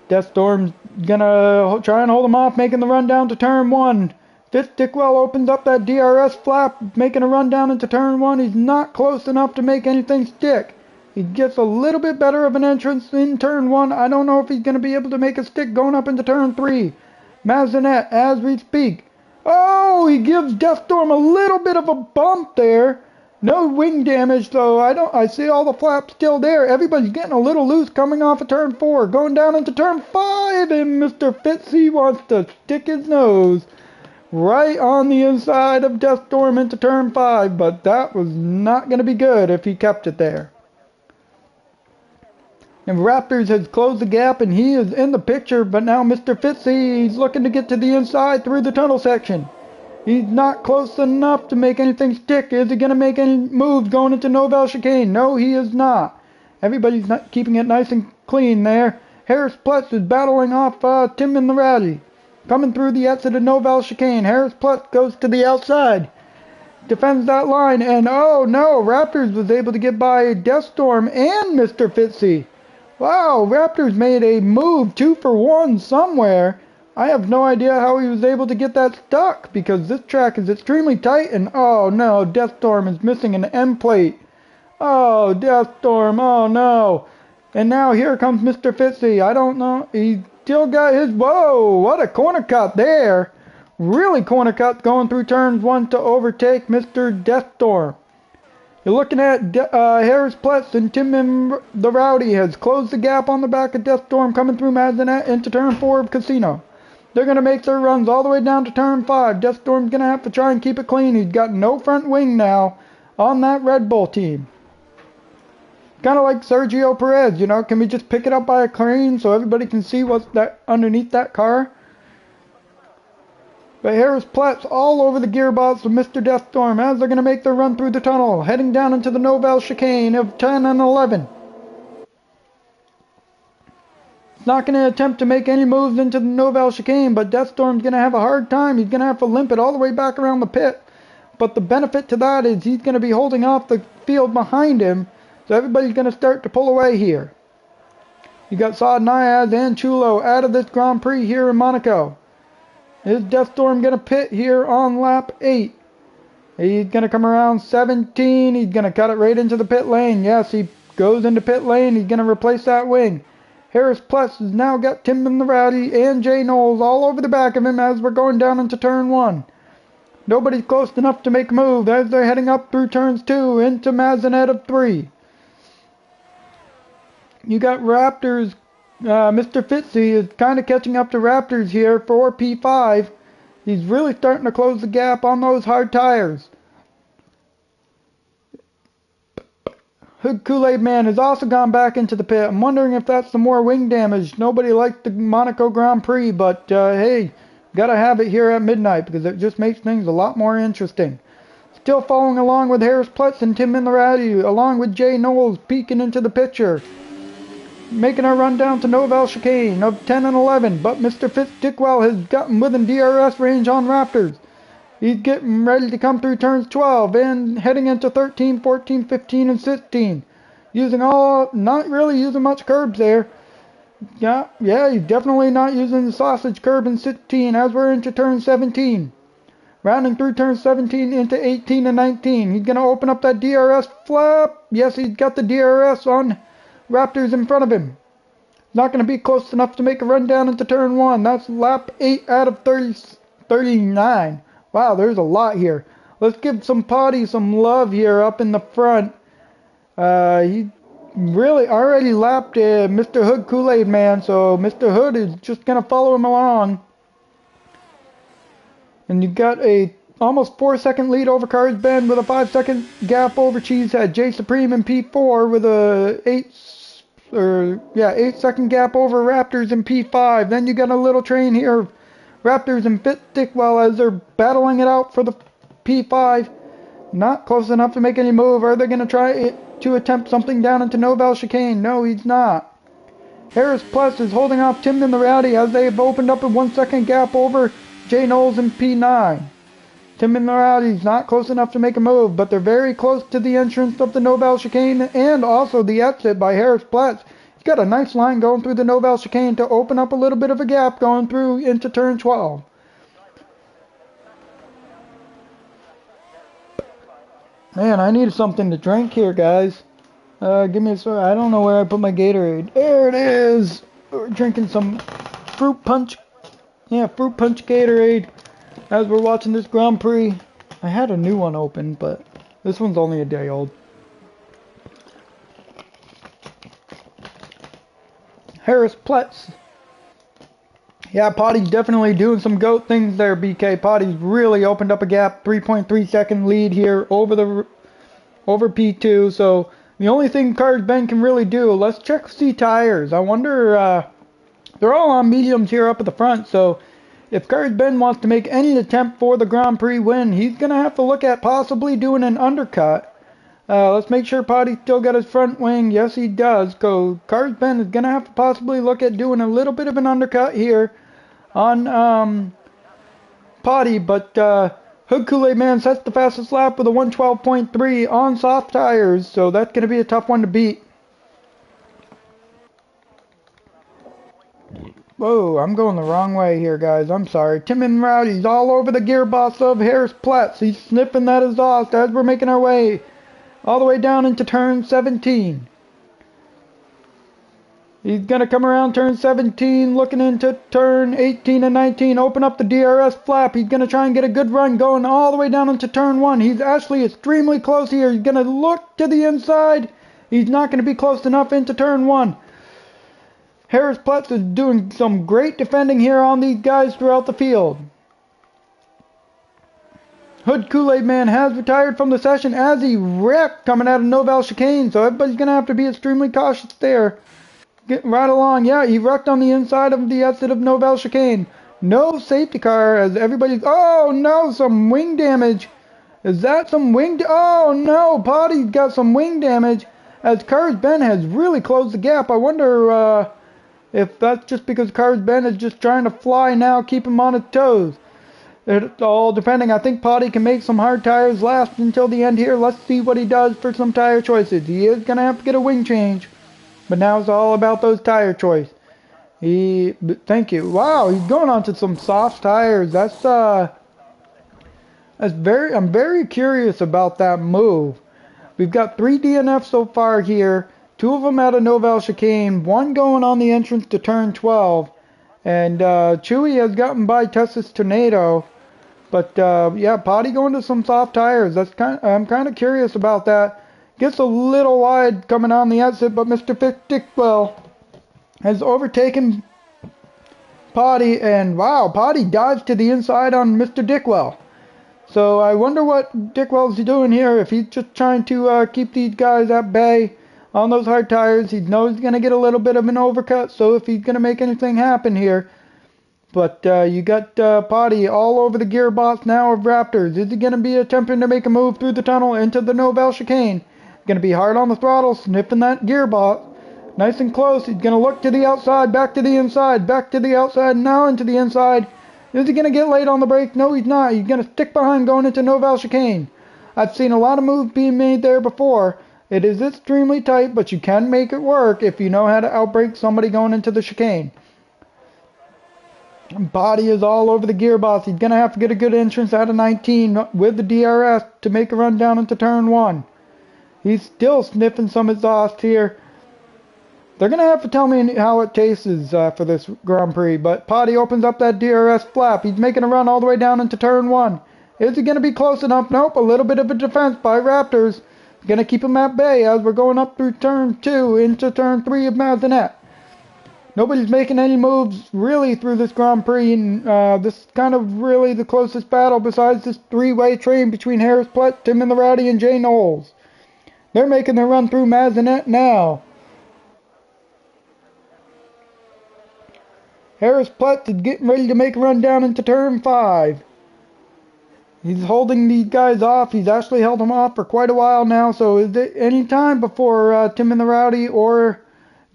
Deathstorm's gonna try and hold him off, making the run down to turn 1. Fitz Dickwell opens up that DRS flap, making a run down into turn 1. He's not close enough to make anything stick. He gets a little bit better of an entrance in turn 1. I don't know if he's going to be able to make a stick going up into turn 3. Mazinet, as we speak. Oh, he gives Deathstorm a little bit of a bump there. No wing damage though. I see all the flaps still there. Everybody's getting a little loose coming off of turn 4. Going down into turn 5, and Mr. Fitzy wants to stick his nose right on the inside of Deathstorm into turn 5, but that was not going to be good if he kept it there. And Raptors has closed the gap and he is in the picture, but now Mr. Fitzy, he's looking to get to the inside through the tunnel section. He's not close enough to make anything stick. Is he going to make any moves going into Nouvelle Chicane? No, he is not. Everybody's not keeping it nice and clean there. Harris Plutz is battling off Tim and the Rowdy. Coming through the exit of Nouvelle Chicane. Harris Plutz goes to the outside. Defends that line. And oh no, Raptors was able to get by Deathstorm and Mr. Fitzy. Wow, Raptors made a move 2 for 1 somewhere. I have no idea how he was able to get that stuck because this track is extremely tight, and oh no, Deathstorm is missing an end plate. Oh, Deathstorm, oh no. And now here comes Mr. Fitzy. I don't know, he still got his, whoa, what a corner cut there. Really corner cut going through turns 1 to overtake Mr. Deathstorm. You're looking at Harris Plutz, and Tim and the Rowdy has closed the gap on the back of Deathstorm coming through Mazinet into turn 4 of Casino. They're going to make their runs all the way down to turn 5. Deathstorm's going to have to try and keep it clean. He's got no front wing now on that Red Bull team. Kind of like Sergio Perez, you know. Can we just pick it up by a crane so everybody can see what's that underneath that car? But Harris Plutz all over the gearbox of Mr. Deathstorm as they're going to make their run through the tunnel, heading down into the Nouvelle Chicane of 10 and 11. Not going to attempt to make any moves into the Nouvelle Chicane, but Deathstorm's going to have a hard time. He's going to have to limp it all the way back around the pit. But the benefit to that is he's going to be holding off the field behind him, so everybody's going to start to pull away here. You got Saad Niaz and Chulo out of this Grand Prix here in Monaco. Is Deathstorm going to pit here on lap 8? He's going to come around 17. He's going to cut it right into the pit lane. Yes, he goes into pit lane. He's going to replace that wing. Harris Plutz has now got Tim and the Rowdy and Jay Knowles all over the back of him as we're going down into turn 1. Nobody's close enough to make a move as they're heading up through turns 2 into Mazinet of 3. You got Raptors. Mr. Fitzy is kind of catching up to Raptors here for P5. He's really starting to close the gap on those hard tires. Hood Kool-Aid Man has also gone back into the pit. I'm wondering if that's the more wing damage. Nobody liked the Monaco Grand Prix, but hey, gotta have it here at midnight because it just makes things a lot more interesting. Still following along with Harris Plutz and Tim Minlarati, along with Jay Knowles peeking into the picture. Making our run down to Novel Chicane of 10 and 11, but Mr. Fitztickwell has gotten within DRS range on Raptors. He's getting ready to come through turns 12 and heading into 13, 14, 15, and 16. Not really using much curbs there. Yeah, he's definitely not using the sausage curb in 16 as we're into turn 17. Rounding through turn 17 into 18 and 19. He's going to open up that DRS flap. Yes, he's got the DRS on Raptors in front of him. Not going to be close enough to make a run down into turn 1. That's lap 8 out of 39. Wow, there's a lot here. Let's give some Potty some love here up in the front. He really already lapped Mr. Hood Kool-Aid Man, so Mr. Hood is just going to follow him along. And you got a almost 4-second lead over Cars Bend with a 5-second gap over Cheesehead. J Supreme in P4 with a 8-second gap over Raptors in P5. Then you got a little train here. Raptors and Fitztickwell as they're battling it out for the P5. Not close enough to make any move. Are they going to try to attempt something down into Novel Chicane? No, he's not. Harris Plus is holding off Tim and the Rowdy as they have opened up a 1-second gap over Jay Knowles in P9. Tim and the Rowdy's not close enough to make a move, but they're very close to the entrance of the Novel Chicane and also the exit by Harris Platts. He's got a nice line going through the Novel Chicane to open up a little bit of a gap going through into turn 12. Man, I need something to drink here, guys. Give me a second. I don't know where I put my Gatorade. There it is. We're drinking some fruit punch. Yeah, fruit punch Gatorade as we're watching this Grand Prix. I had a new one open, but this one's only a day old. Harris Plutz. Yeah, Potty's definitely doing some GOAT things there, BK. Potty's really opened up a gap, 3.3 second lead here over P2. So the only thing Cars Ben can really do, let's check C tires. I wonder, they're all on mediums here up at the front. So if Cars Ben wants to make any attempt for the Grand Prix win, he's going to have to look at possibly doing an undercut. Let's make sure Potty's still got his front wing. Yes, he does. Cars Ben is going to have to possibly look at doing a little bit of an undercut here on Potty. But Hood Kool-Aid Man sets the fastest lap with a 112.3 on soft tires. So that's going to be a tough one to beat. Whoa, I'm going the wrong way here, guys. I'm sorry. Tim and Rowdy's all over the gearbox of Harris Platts. He's sniffing that exhaust as we're making our way all the way down into turn 17. He's going to come around turn 17, looking into turn 18 and 19. Open up the DRS flap. He's going to try and get a good run going all the way down into turn 1. He's actually extremely close here. He's going to look to the inside. He's not going to be close enough into turn 1. Harris Platts is doing some great defending here on these guys throughout the field. Hood Kool-Aid Man has retired from the session as he wrecked coming out of Novel Chicane, so everybody's going to have to be extremely cautious there. Getting right along. Yeah, he wrecked on the inside of the exit of Novel Chicane. No safety car as everybody's... Oh, no, some wing damage. Is that some wing... Oh, no, Potty's got some wing damage as Cars Ben has really closed the gap. I wonder if that's just because Cars Ben is just trying to fly now, keep him on his toes. It's all depending. I think Potty can make some hard tires last until the end here. Let's see what he does for some tire choices. He is going to have to get a wing change. But now it's all about those tire choices. Thank you. Wow, he's going on to some soft tires. I'm very curious about that move. We've got 3 DNFs so far here. 2 of them out of Novel Chicane. 1 going on the entrance to turn 12. And Chewy has gotten by Texas Tornado. But yeah, Potty going to some soft tires. I'm kind of curious about that. Gets a little wide coming on the exit, but Mr. Dickwell has overtaken Potty, and wow, Potty dives to the inside on Mr. Dickwell. So I wonder what Dickwell's doing here. If he's just trying to keep these guys at bay on those hard tires. He knows he's going to get a little bit of an overcut, so if he's going to make anything happen here. But you got Potty all over the gearbox now of Raptors. Is he going to be attempting to make a move through the tunnel into the Novell chicane? Going to be hard on the throttle, sniffing that gearbox. Nice and close. He's going to look to the outside, back to the inside, back to the outside, now into the inside. Is he going to get late on the brake? No, he's not. He's going to stick behind going into Novell chicane. I've seen a lot of moves being made there before. It is extremely tight, but you can make it work if you know how to outbrake somebody going into the chicane. Potty is all over the gearbox. He's going to have to get a good entrance out of 19 with the DRS to make a run down into turn 1. He's still sniffing some exhaust here. They're going to have to tell me how it tastes for this Grand Prix. But Potty opens up that DRS flap. He's making a run all the way down into turn 1. Is he going to be close enough? Nope. A little bit of a defense by Raptors. Going to keep him at bay as we're going up through turn 2 into turn 3 of Mazinet. Nobody's making any moves really through this Grand Prix. And this is kind of really the closest battle besides this three-way train between Harris Plett, Tim and the Rowdy, and Jay Knowles. They're making their run through Mazinet now. Harris Plett is getting ready to make a run down into turn 5. He's holding these guys off. He's actually held them off for quite a while now. So is it any time before Tim and the Rowdy or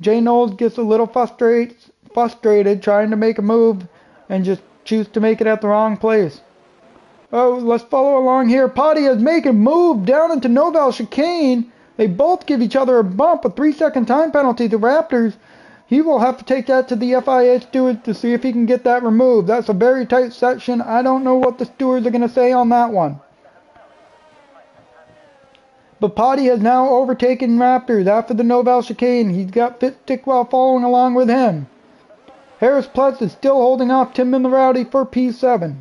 Jay Knowles gets a little frustrated trying to make a move and just choose to make it at the wrong place. Oh, let's follow along here. Potty is making a move down into Novell chicane. They both give each other a bump, a 3-second time penalty to Raptors. He will have to take that to the FIA steward to see if he can get that removed. That's a very tight section. I don't know what the stewards are going to say on that one. But Potty has now overtaken Raptors after the Novell chicane. He's got Dickwell following along with him. Harris Plett is still holding off Tim and the Rowdy for P7.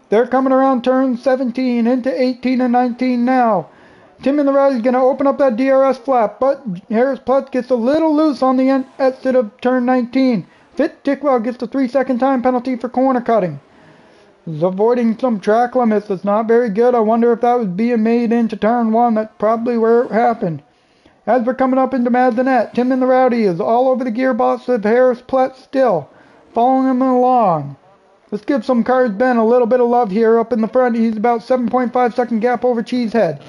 They're coming around turn 17 into 18 and 19 now. Tim and the Rowdy is going to open up that DRS flap, but Harris Plett gets a little loose on the exit of turn 19. Dickwell gets a 3-second time penalty for corner cutting. He's avoiding some track limits. That's not very good. I wonder if that was being made into turn 1. That's probably where it happened. As we're coming up into Mazinet, Tim and the Rowdy is all over the gearbox of Harris Plett still, following him along. Let's give some Cars Ben a little bit of love here up in the front. He's about 7.5 second gap over Cheesehead.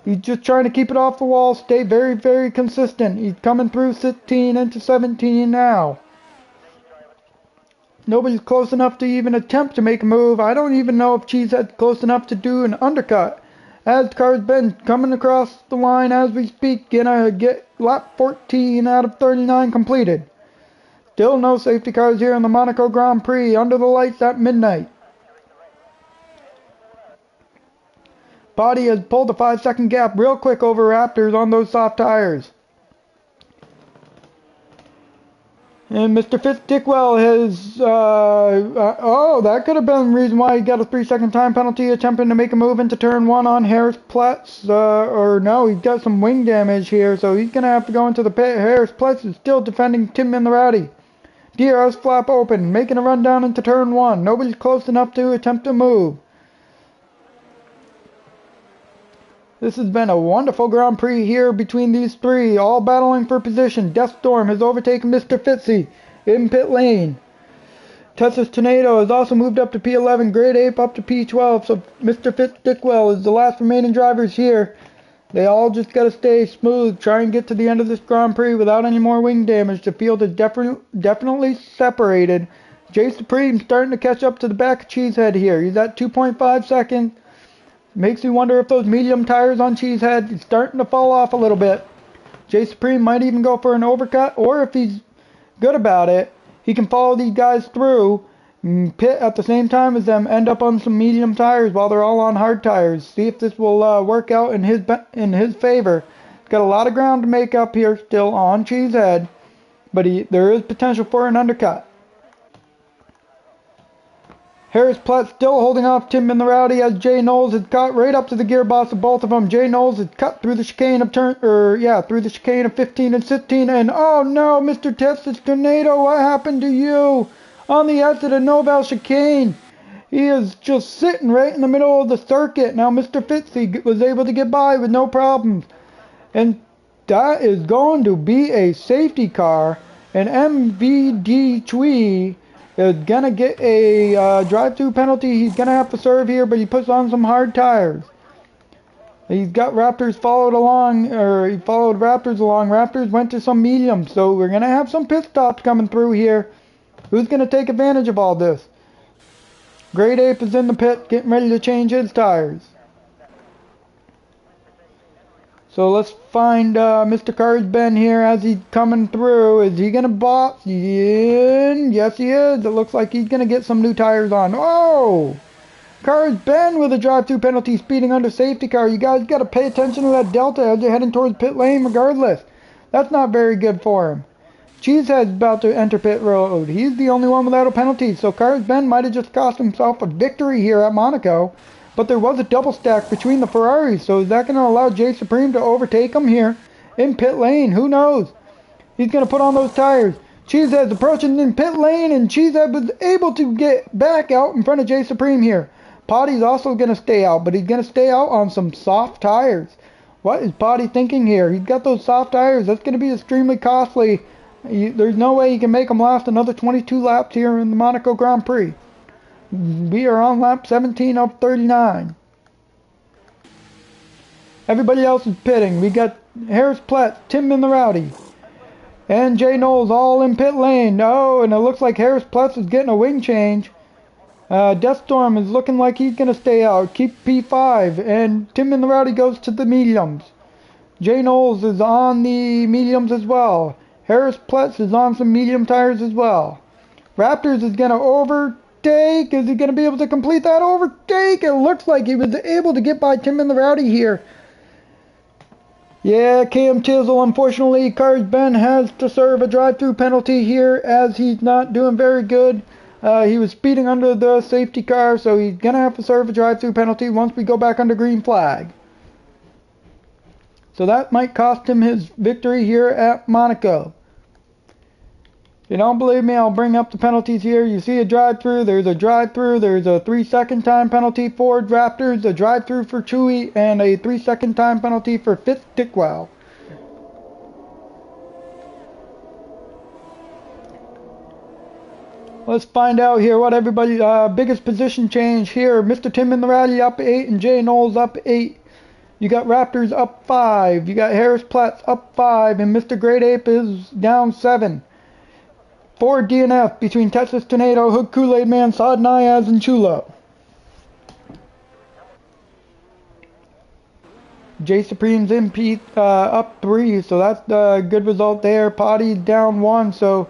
He's just trying to keep it off the wall, stay very, very consistent. He's coming through 16 into 17 now. Nobody's close enough to even attempt to make a move. I don't even know if Cheesehead's close enough to do an undercut. As Cars Ben coming across the line as we speak, gonna get lap 14 out of 39 completed. Still no safety cars here in the Monaco Grand Prix under the lights at midnight. Potty has pulled a 5-second gap real quick over Raptors on those soft tires. And Mr. Dickwell has, oh, that could have been the reason why he got a 3-second time penalty attempting to make a move into turn 1 on Harris Plett's, or no, he's got some wing damage here, so he's going to have to go into the pit. Harris Plett is still defending Tim and the Rowdy. DRS flap open, making a run down into turn 1. Nobody's close enough to attempt to move. This has been a wonderful Grand Prix here between these three, all battling for position. Death Storm has overtaken Mr. Fitzy in pit lane. Texas Tornado has also moved up to P11, Great Ape up to P12, so Mr. Dickwell is the last remaining drivers here. They all just got to stay smooth, try and get to the end of this Grand Prix without any more wing damage. The field is definitely separated. Jay Supreme starting to catch up to the back of Cheesehead here. He's at 2.5 seconds. Makes you wonder if those medium tires on Cheesehead is starting to fall off a little bit. Jay Supreme might even go for an overcut, or if he's good about it, he can follow these guys through, and pit at the same time as them, end up on some medium tires while they're all on hard tires. See if this will work out in his favor. He's got a lot of ground to make up here still on Cheesehead, but there is potential for an undercut. Harris Platt still holding off Tim and the Rowdy as Jay Knowles has got right up to the gearbox of both of them. Jay Knowles has cut through the chicane of through the chicane of 15 and 16, and oh no, Mr. Texas Tornado, what happened to you on the exit of Noval chicane? He is just sitting right in the middle of the circuit. Now Mr. Fitzy was able to get by with no problems, and that is going to be a safety car, and MVD Chui is gonna get a drive-through penalty. He's gonna have to serve here, but he puts on some hard tires. He's got Raptors followed along, or he followed Raptors along. Raptors went to some mediums, so we're gonna have some pit stops coming through here. Who's gonna take advantage of all this? Great Ape is in the pit, getting ready to change his tires. So let's find Mr. Car's Ben here as he's coming through. Is he going to box in? Yes, he is. It looks like he's going to get some new tires on. Oh! Car's Ben with a drive-through penalty, speeding under safety car. You guys got to pay attention to that delta as you're heading towards pit lane regardless. That's not very good for him. Cheesehead's about to enter pit road. He's the only one without a penalty. So Car's Ben might have just cost himself a victory here at Monaco. But there was a double stack between the Ferraris, so is that going to allow Jay Supreme to overtake him here in pit lane? Who knows? He's going to put on those tires. Cheesehead's approaching in pit lane, and Cheesehead was able to get back out in front of Jay Supreme here. Potty's also going to stay out, but he's going to stay out on some soft tires. What is Potty thinking here? He's got those soft tires. That's going to be extremely costly. There's no way he can make them last another 22 laps here in the Monaco Grand Prix. We are on lap 17 of 39. Everybody else is pitting. We got Harris Platt, Tim and the Rowdy, and Jay Knowles all in pit lane. Oh, and it looks like Harris Platt is getting a wing change. Deathstorm is looking like he's going to stay out. Keep P5. And Tim and the Rowdy goes to the mediums. Jay Knowles is on the mediums as well. Harris Platt is on some medium tires as well. Raptors is going to overtake. Is he going to be able to complete that overtake? It looks like he was able to get by Tim and the Rowdy here. Yeah, Cam Chisel, unfortunately, Car's Ben has to serve a drive-through penalty here as he's not doing very good. He was speeding under the safety car, so he's going to have to serve a drive-through penalty once we go back under green flag. So that might cost him his victory here at Monaco. If you don't believe me, I'll bring up the penalties here. You see a drive-through, there's a drive-through, there's a 3-second time penalty for Raptors, a drive-through for Chewy, and a 3-second time penalty for Fitz Dickwell. Let's find out here what everybody's biggest position change here. Mr. Tim and the Rowdy up 8 and Jay Knowles up 8. You got Raptors up 5. You got Harris Platt up 5, and Mr. Great Ape is down 7. For DNF between Texas Tornado, Hood Kool-Aid Man, Saad Nayaz, and Chulo. Jay Supreme's in P up 3, so that's a good result there. Potty's down 1, so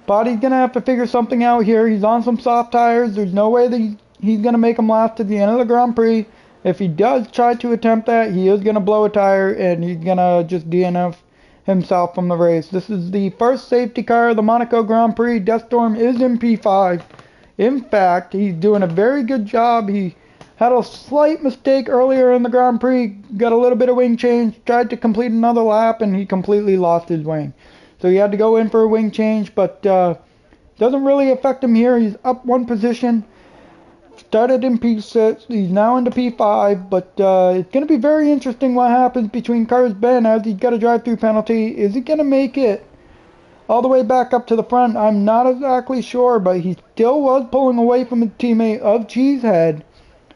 Potty's going to have to figure something out here. He's on some soft tires. There's no way that he's going to make them last to the end of the Grand Prix. If he does try to attempt that, he is going to blow a tire, and he's going to just DNF himself from the race. This is the first safety car of the Monaco Grand Prix. Deathstorm is in P5. In fact, he's doing a very good job. He had a slight mistake earlier in the Grand Prix, got a little bit of wing change, tried to complete another lap, and he completely lost his wing. So he had to go in for a wing change, but doesn't really affect him here. He's up 1 position. Started in P6, he's now into P5, but it's going to be very interesting what happens between Car's Ben as he's got a drive-through penalty. Is he going to make it all the way back up to the front? I'm not exactly sure, but he still was pulling away from his teammate of Cheesehead,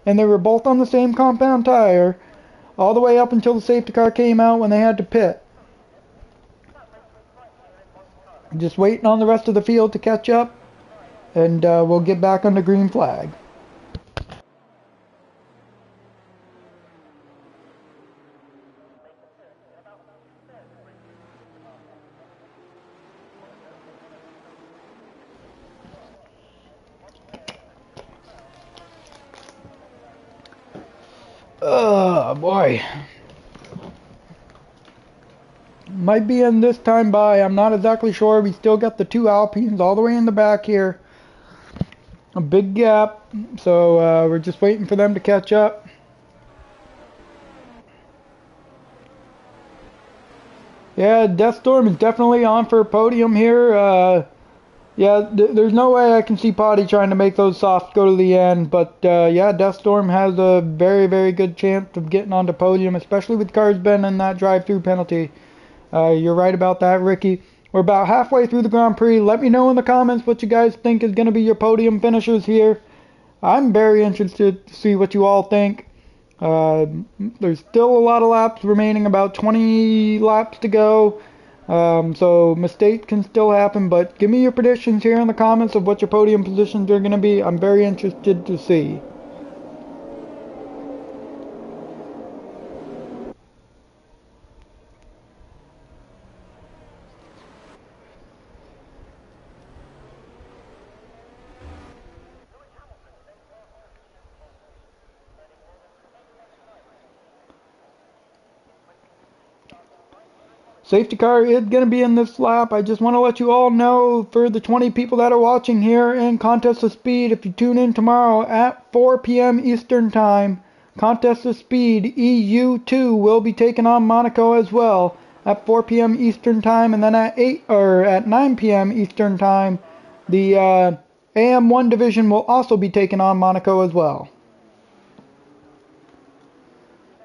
and they were both on the same compound tire all the way up until the safety car came out when they had to pit. Just waiting on the rest of the field to catch up, and we'll get back on the green flag. Oh boy. Might be in this time by, I'm not exactly sure. We still got the 2 Alpines all the way in the back here. a big gap. So we're just waiting for them to catch up. Yeah, Death Storm is definitely on for a podium here. Yeah, there's no way I can see Potty trying to make those softs go to the end, but yeah, Death Storm has a very, very good chance of getting onto podium, especially with cars bending that drive-through penalty. You're right about that, Ricky. We're about halfway through the Grand Prix. Let me know in the comments what you guys think is going to be your podium finishers here. I'm very interested to see what you all think. There's still a lot of laps remaining, about 20 laps to go. So mistakes can still happen, but give me your predictions here in the comments of what your podium positions are going to be. I'm very interested to see. Safety car is going to be in this lap. I just want to let you all know, for the 20 people that are watching here in Contest of Speed, if you tune in tomorrow at 4 p.m. Eastern Time, Contest of Speed EU2 will be taking on Monaco as well at 4 p.m. Eastern Time, and then at 9 p.m. Eastern Time, the AM1 division will also be taking on Monaco as well.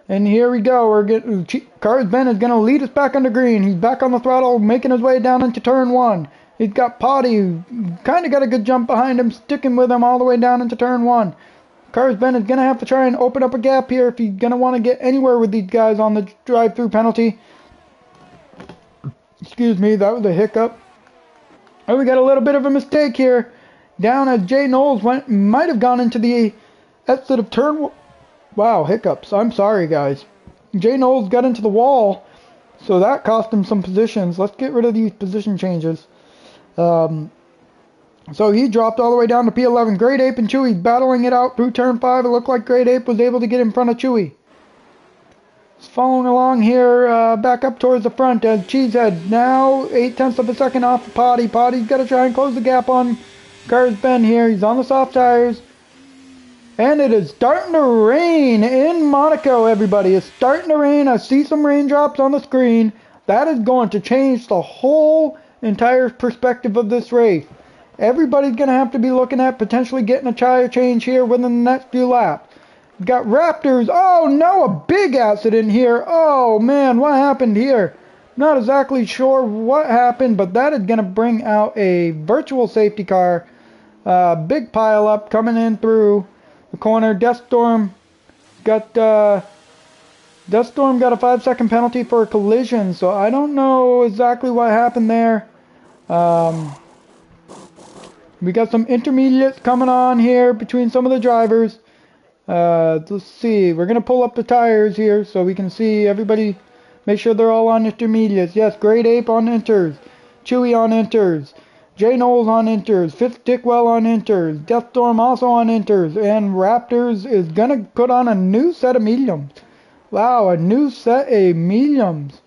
And here we go. We're getting Cars Ben is going to lead us back under green. He's back on the throttle, making his way down into turn 1. He's got Potty, who kind of got a good jump behind him, sticking with him all the way down into turn 1. Cars Ben is going to have to try and open up a gap here if he's going to want to get anywhere with these guys on the drive-through penalty. Excuse me, that was a hiccup. Oh, we got a little bit of a mistake here. Down as Jay Knowles might have gone into the exit of turn 1. Wow, hiccups. I'm sorry, guys. Jay Knowles got into the wall, so that cost him some positions. Let's get rid of these position changes. So he dropped all the way down to P11. Great Ape and Chewy battling it out through turn 5. It looked like Great Ape was able to get in front of Chewy. He's following along here, back up towards the front as Cheesehead now 0.8 of a second off the Potty. Potty's got to try and close the gap on Cars Ben here. He's on the soft tires. And it is starting to rain in Monaco, everybody. It's starting to rain. I see some raindrops on the screen. That is going to change the whole entire perspective of this race. Everybody's going to have to be looking at potentially getting a tire change here within the next few laps. We've got Raptors. Oh, no, a big accident here. Oh, man, what happened here? Not exactly sure what happened, but that is going to bring out a virtual safety car. Big pile up coming in through the corner. Death Storm got a 5-second penalty for a collision, so I don't know exactly what happened there. We got some intermediates coming on here between some of the drivers. Let's see, we're gonna pull up the tires here so we can see everybody. Make sure they're all on intermediates. Yes, Great Ape on inters, Chewy on inters, Jay Knowles on inters, Fitz Dickwell on inters, Death Storm also on inters, and Raptors is going to put on a new set of mediums. Wow, a new set of mediums.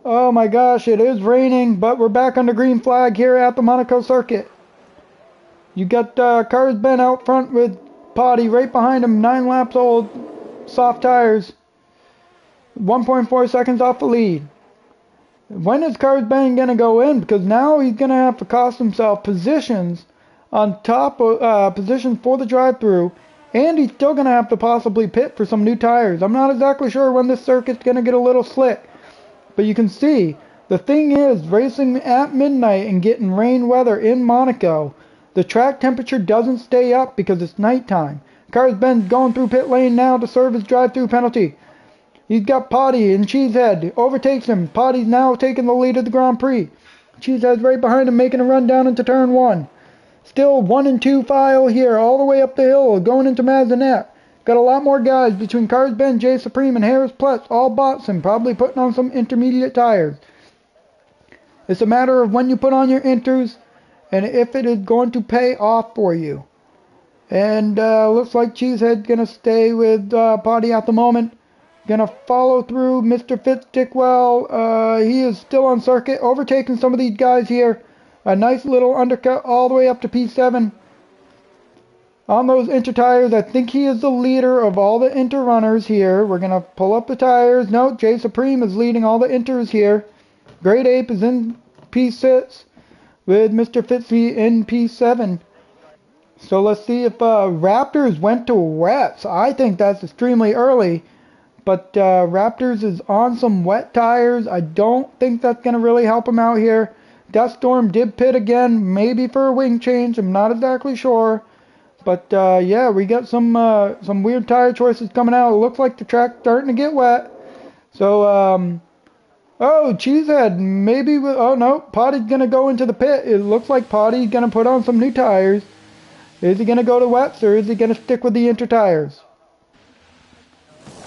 Oh my gosh, it is raining, but we're back on the green flag here at the Monaco circuit. You got Cars Ben out front with Potty right behind him, 9 laps old, soft tires. 1.4 seconds off the lead. When is Cars Ben going to go in? Because now he's going to have to cost himself positions on top of positions for the drive-through, and he's still going to have to possibly pit for some new tires. I'm not exactly sure when this circuit's going to get a little slick, but you can see the thing is, racing at midnight and getting rain weather in Monaco, the track temperature doesn't stay up because it's nighttime. Cars Ben's going through pit lane now to serve his drive-through penalty. He's got Potty and Cheesehead overtakes him. Potty's now taking the lead of the Grand Prix. Cheesehead's right behind him, making a run down into turn 1. Still 1 and 2 file here, all the way up the hill, going into Mazanet. Got a lot more guys between Cars Ben, Jay Supreme, and Harris Pletz, all bots and probably putting on some intermediate tires. It's a matter of when you put on your inters and if it is going to pay off for you. And looks like Cheesehead's going to stay with Potty at the moment. Gonna follow through Mr. Fitzdickwell. He is still on circuit, overtaking some of these guys here. A nice little undercut all the way up to P7. on those Inter tires. I think he is the leader of all the Inter runners here. We're going to pull up the tires. No, J Supreme is leading all the Inters here. Great Ape is in P6 with Mr. Fitzy in P7. So let's see if Raptors went to wets. I think that's extremely early. But Raptors is on some wet tires. I don't think that's going to really help him out here. Deathstorm did pit again, maybe for a wing change. I'm not exactly sure. But yeah, we got some weird tire choices coming out. It looks like the track's starting to get wet. So, oh, Cheesehead, maybe, oh no, Potty's going to go into the pit. It looks like Potty's going to put on some new tires. Is he going to go to wets or is he going to stick with the Inter tires?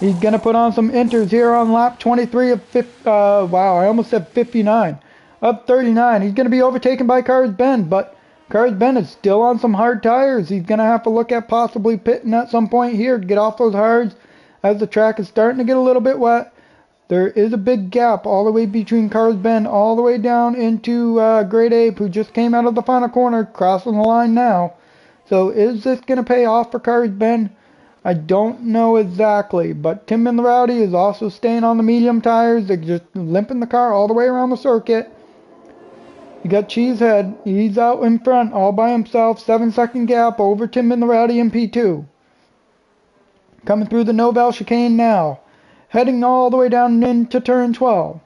He's going to put on some Inters here on lap 23 of 50, wow, I almost said 59, of 39. He's going to be overtaken by Cars Bend, but Cars Bend is still on some hard tires. He's going to have to look at possibly pitting at some point here to get off those hards as the track is starting to get a little bit wet. There is a big gap all the way between Cars Bend all the way down into Great Ape, who just came out of the final corner, crossing the line now. So is this going to pay off for Cars Bend? I don't know exactly, but Tim and the Rowdy is also staying on the medium tires. They're just limping the car all the way around the circuit. You got Cheesehead. He's out in front all by himself. 7-second gap over Tim and the Rowdy in P2. Coming through the Novel chicane now. Heading all the way down into turn 12.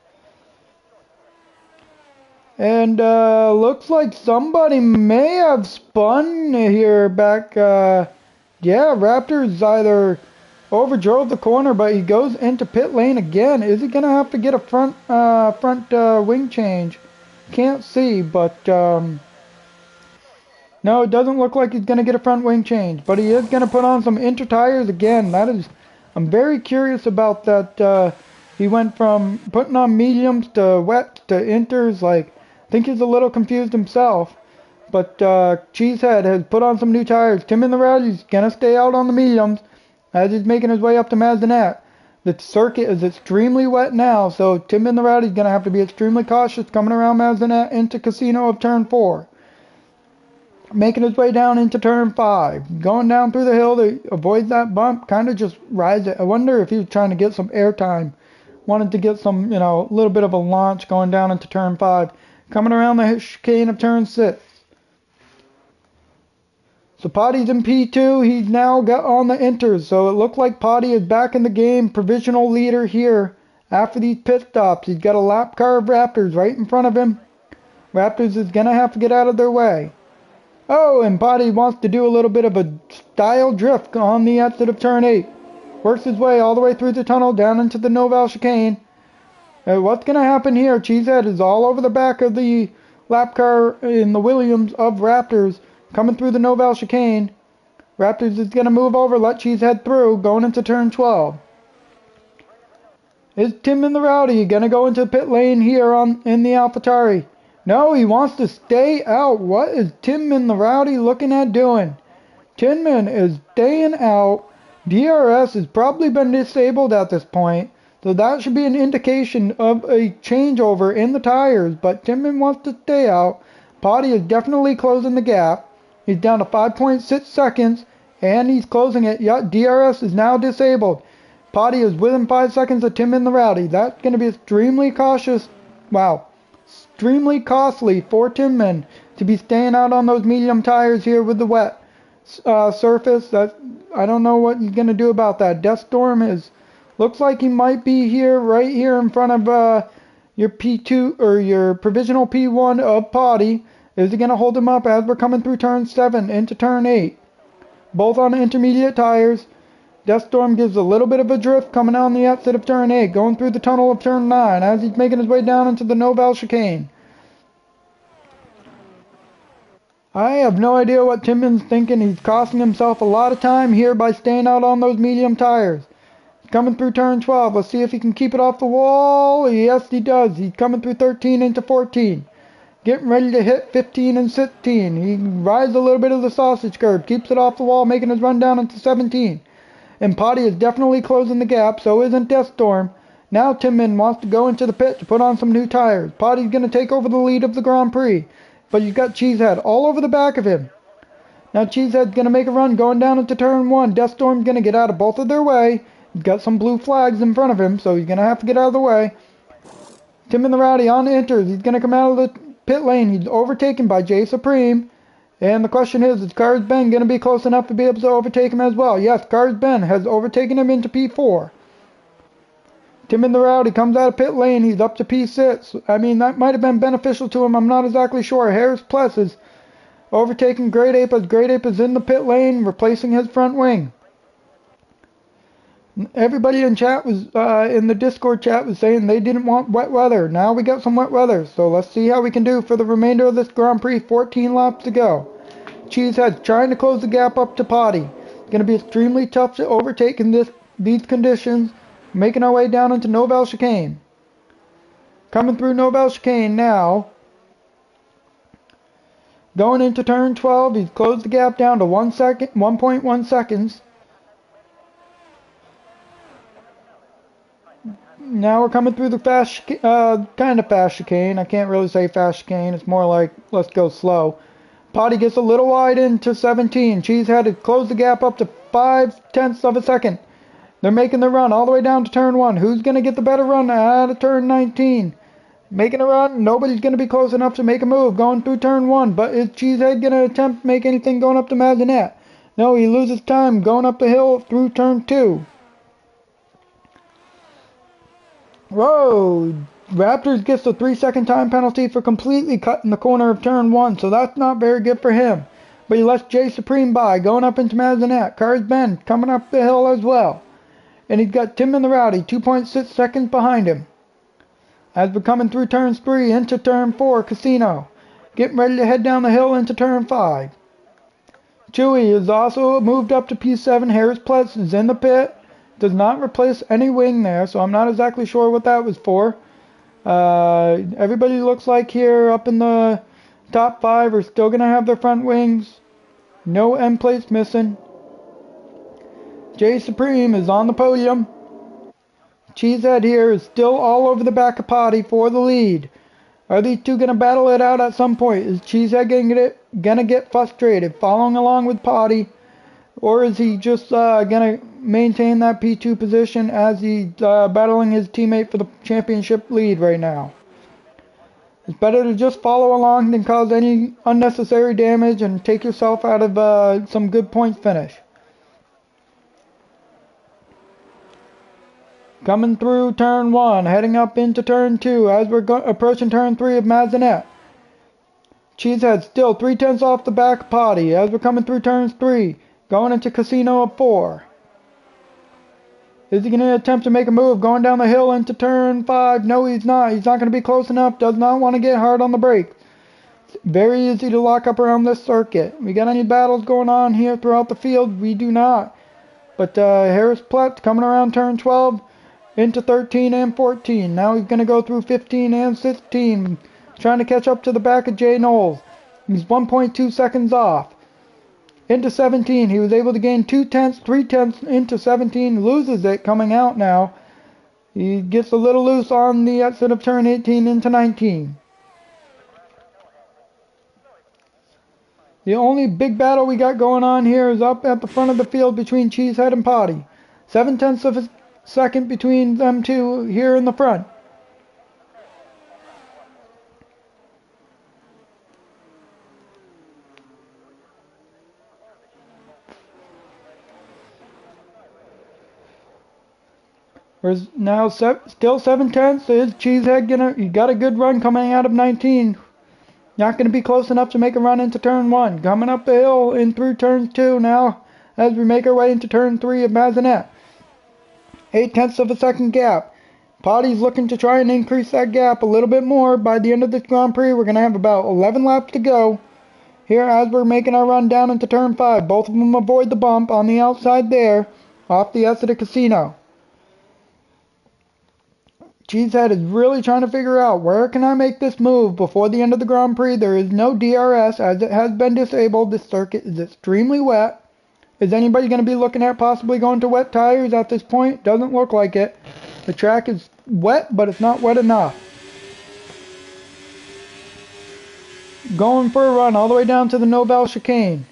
And looks like somebody may have spun here back. Yeah, Raptors either overdrove the corner, but he goes into pit lane again. Is he going to have to get a front wing change? Can't see, but no, it doesn't look like he's going to get a front wing change. But he is going to put on some Inter tires again. I'm very curious about that. He went from putting on mediums to wet to Inters. Like, I think he's a little confused himself. But Cheesehead has put on some new tires. Tim and the Rowdy's going to stay out on the mediums as he's making his way up to Mazdanet. The circuit is extremely wet now, so Tim and the Rowdy's going to have to be extremely cautious coming around Mazdanet into Casino of turn 4. Making his way down into turn 5. Going down through the hill to avoid that bump, kind of just rides it. I wonder if he was trying to get some airtime. Wanted to get some, a little bit of a launch going down into turn 5. Coming around the chicane of turn 6. So Potty's in P2. He's now got on the Inters. So it looked like Potty is back in the game. Provisional leader here after these pit stops. He's got a lap car of Raptors right in front of him. Raptors is going to have to get out of their way. Oh, and Potty wants to do a little bit of a style drift on the exit of turn 8. Works his way all the way through the tunnel down into the Noval chicane. What's going to happen here? Cheesehead is all over the back of the lap car in the Williams of Raptors. Coming through the Noval chicane. Raptors is going to move over, let Cheesehead through, going into turn 12. Is Tim and the Rowdy going to go into pit lane here in the AlphaTauri? No, he wants to stay out. What is Tim and the Rowdy looking at doing? Tinman is staying out. DRS has probably been disabled at this point, so that should be an indication of a changeover in the tires, but Tinman wants to stay out. Potty is definitely closing the gap. He's down to 5.6 seconds, and he's closing it. Yeah, DRS is now disabled. Potty is within 5 seconds of Tim and the Rowdy. That's going to be extremely cautious. Wow. Extremely costly for Tinman to be staying out on those medium tires here with the wet surface. I don't know what he's going to do about that. Deathstorm looks like he might be here, right here in front of your P2 or your provisional P1 of Potty. Is he going to hold him up as we're coming through turn 7 into turn 8? Both on the intermediate tires. Deathstorm gives a little bit of a drift coming on the exit of turn 8, going through the tunnel of turn 9 as he's making his way down into the Noval chicane. I have no idea what Tinman's thinking. He's costing himself a lot of time here by staying out on those medium tires. Coming through turn 12. Let's see if he can keep it off the wall. Yes, he does. He's coming through 13 into 14. Getting ready to hit 15 and 16. He rides a little bit of the sausage curve. Keeps it off the wall, making his run down into 17. And Potty is definitely closing the gap. So isn't Deathstorm. Now Tinman wants to go into the pit to put on some new tires. Potty's going to take over the lead of the Grand Prix. But you've got Cheesehead all over the back of him. Now Cheesehead's going to make a run going down into turn 1. Deathstorm's going to get out of both of their way. He's got some blue flags in front of him, so he's going to have to get out of the way. Tim and the Rowdy on enters. He's going to come out of the pit lane. He's overtaken by Jay Supreme. And the question is Cars Ben going to be close enough to be able to overtake him as well? Yes, Cars Ben has overtaken him into P4. Tim and the Rowdy comes out of pit lane. He's up to P6. I mean, that might have been beneficial to him. I'm not exactly sure. Harris Plus is overtaking Great Ape as Great Ape is in the pit lane, replacing his front wing. Everybody in chat was in the Discord chat was saying they didn't want wet weather. Now we got some wet weather, so let's see how we can do for the remainder of this Grand Prix. 14 laps to go. Cheesehead's trying to close the gap up to Potty. It's going to be extremely tough to overtake in these conditions. Making our way down into Nouvelle Chicane. Coming through Nouvelle Chicane now. Going into turn 12, he's closed the gap down to 1.1 seconds. Now we're coming through the kind of fast chicane. I can't really say fast chicane. It's more like let's go slow. Potty gets a little wide into 17. Cheesehead had closed the gap up to 0.5 of a second. They're making the run all the way down to turn 1. Who's going to get the better run out of turn 19? Making a run. Nobody's going to be close enough to make a move going through turn 1. But is Cheesehead going to attempt to make anything going up to Mazinet? No, he loses time going up the hill through turn 2. Whoa! Raptors gets a 3-second time penalty for completely cutting the corner of turn 1. So that's not very good for him. But he lets Jay Supreme by going up into Mazinet. Cars Ben coming up the hill as well. And he's got Tim and the Rowdy 2.6 seconds behind him. As we're coming through turns 3 into turn 4, Casino. Getting ready to head down the hill into turn 5. Chewy is also moved up to P7. Harris Plus is in the pit. Does not replace any wing there, so I'm not exactly sure what that was for. Everybody looks like here up in the top 5 are still going to have their front wings. No end plates missing. Jay Supreme is on the podium. Cheesehead here is still all over the back of Potty for the lead. Are these two going to battle it out at some point? Is Cheesehead going to get frustrated following along with Potty? Or is he just going to maintain that P2 position as he's battling his teammate for the championship lead right now? It's better to just follow along than cause any unnecessary damage and take yourself out of some good points finish. Coming through turn 1, heading up into turn 2 as we're approaching turn 3 of Mazinet. Cheesehead still 0.3 off the back Potty as we're coming through turns 3, going into Casino of 4. Is he going to attempt to make a move going down the hill into turn 5? No, he's not. He's not going to be close enough. Does not want to get hard on the brakes. It's very easy to lock up around this circuit. We got any battles going on here throughout the field? We do not. But Harris Platt coming around turn 12. Into 13 and 14. Now he's going to go through 15 and 16. Trying to catch up to the back of Jay Knowles. He's 1.2 seconds off. Into 17. He was able to gain 0.2 into 17. Loses it coming out now. He gets a little loose on the exit of turn 18 into 19. The only big battle we got going on here is up at the front of the field between Cheesehead and Potty. 0.7 of a second between them two here in the front. There's now still 0.7. Is Cheesehead he got a good run coming out of 19. Not going to be close enough to make a run into turn 1. Coming up the hill in through turn 2 now as we make our way into turn 3 of Mazinet. 0.8 of a second gap. Potty's looking to try and increase that gap a little bit more. By the end of this Grand Prix, we're going to have about 11 laps to go. Here as we're making our run down into turn 5. Both of them avoid the bump on the outside there. Off the exit of Casino. Cheesehead is really trying to figure out where can I make this move before the end of the Grand Prix. There is no DRS as it has been disabled. This circuit is extremely wet. Is anybody going to be looking at possibly going to wet tires at this point? Doesn't look like it. The track is wet, but it's not wet enough. Going for a run all the way down to the Nouvelle Chicane.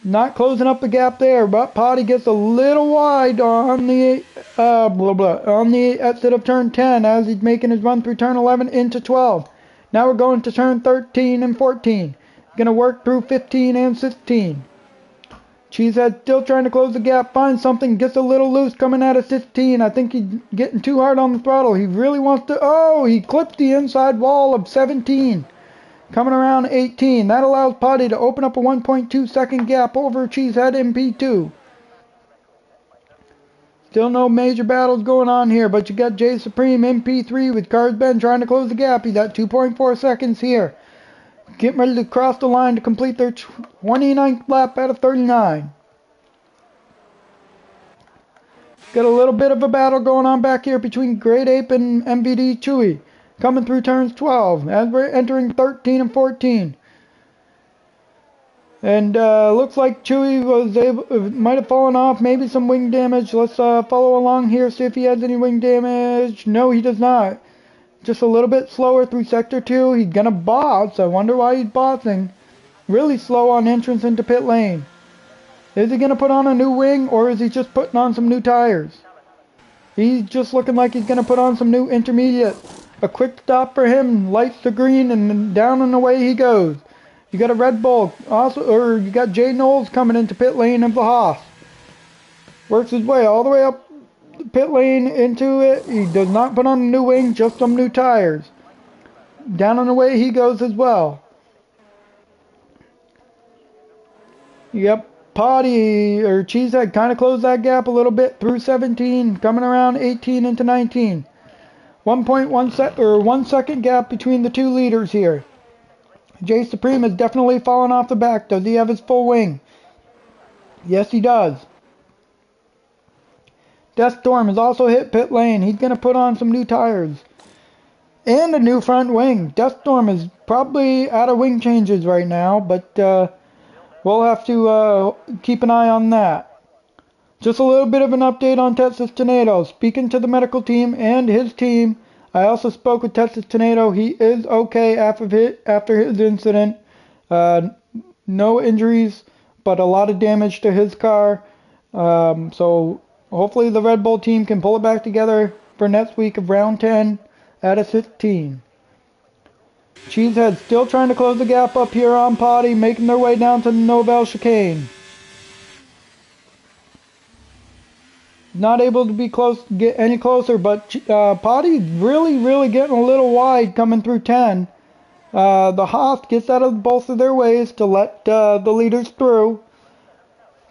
Not closing up the gap there, but Potty gets a little wide on the on the exit of turn 10 as he's making his run through turn 11 into 12. Now we're going to turn 13 and 14. Gonna work through 15 and 16. Cheesehead still trying to close the gap, finds something, gets a little loose coming out of 16. I think he's getting too hard on the throttle. He really wants to, oh, he clipped the inside wall of 17. Coming around 18. That allows Potty to open up a 1.2 second gap over Cheesehead in P2. Still no major battles going on here, but you got J Supreme in P3 with Cars Ben trying to close the gap. He's at 2.4 seconds here. Getting ready to cross the line to complete their 29th lap out of 39. Got a little bit of a battle going on back here between Great Ape and MVD Chewy. Coming through turns 12 as we're entering 13 and 14. And looks like Chewy might have fallen off, maybe some wing damage. Let's follow along here, see if he has any wing damage. No, he does not. Just a little bit slower through sector 2. He's gonna boss. I wonder why he's bossing. Really slow on entrance into pit lane. Is he gonna put on a new wing, or is he just putting on some new tires? He's just looking like he's gonna put on some new intermediate. A quick stop for him, lights the green, and down and away he goes. You got a Red Bull, also, or you got Jay Knowles coming into pit lane of the Haas. Works his way all the way up the pit lane into it. He does not put on a new wing, just some new tires. Down and away he goes as well. Yep, Potty or Cheesehead kind of closed that gap a little bit through 17, coming around 18 into 19. 1 second gap between the two leaders here. J Supreme has definitely fallen off the back. Does he have his full wing? Yes, he does. Death Storm has also hit pit lane. He's going to put on some new tires. And a new front wing. Death Storm is probably out of wing changes right now, but we'll have to keep an eye on that. Just a little bit of an update on Texas Tornado. Speaking to the medical team and his team, I also spoke with Texas Tornado. He is okay after his incident. No injuries, but a lot of damage to his car. So hopefully the Red Bull team can pull it back together for next week of round 10 out of 16. Cheesehead still trying to close the gap up here on Potty, making their way down to the Novell chicane. Not able to get any closer, but Potty's really getting a little wide coming through 10. The Haas gets out of both of their ways to let the leaders through.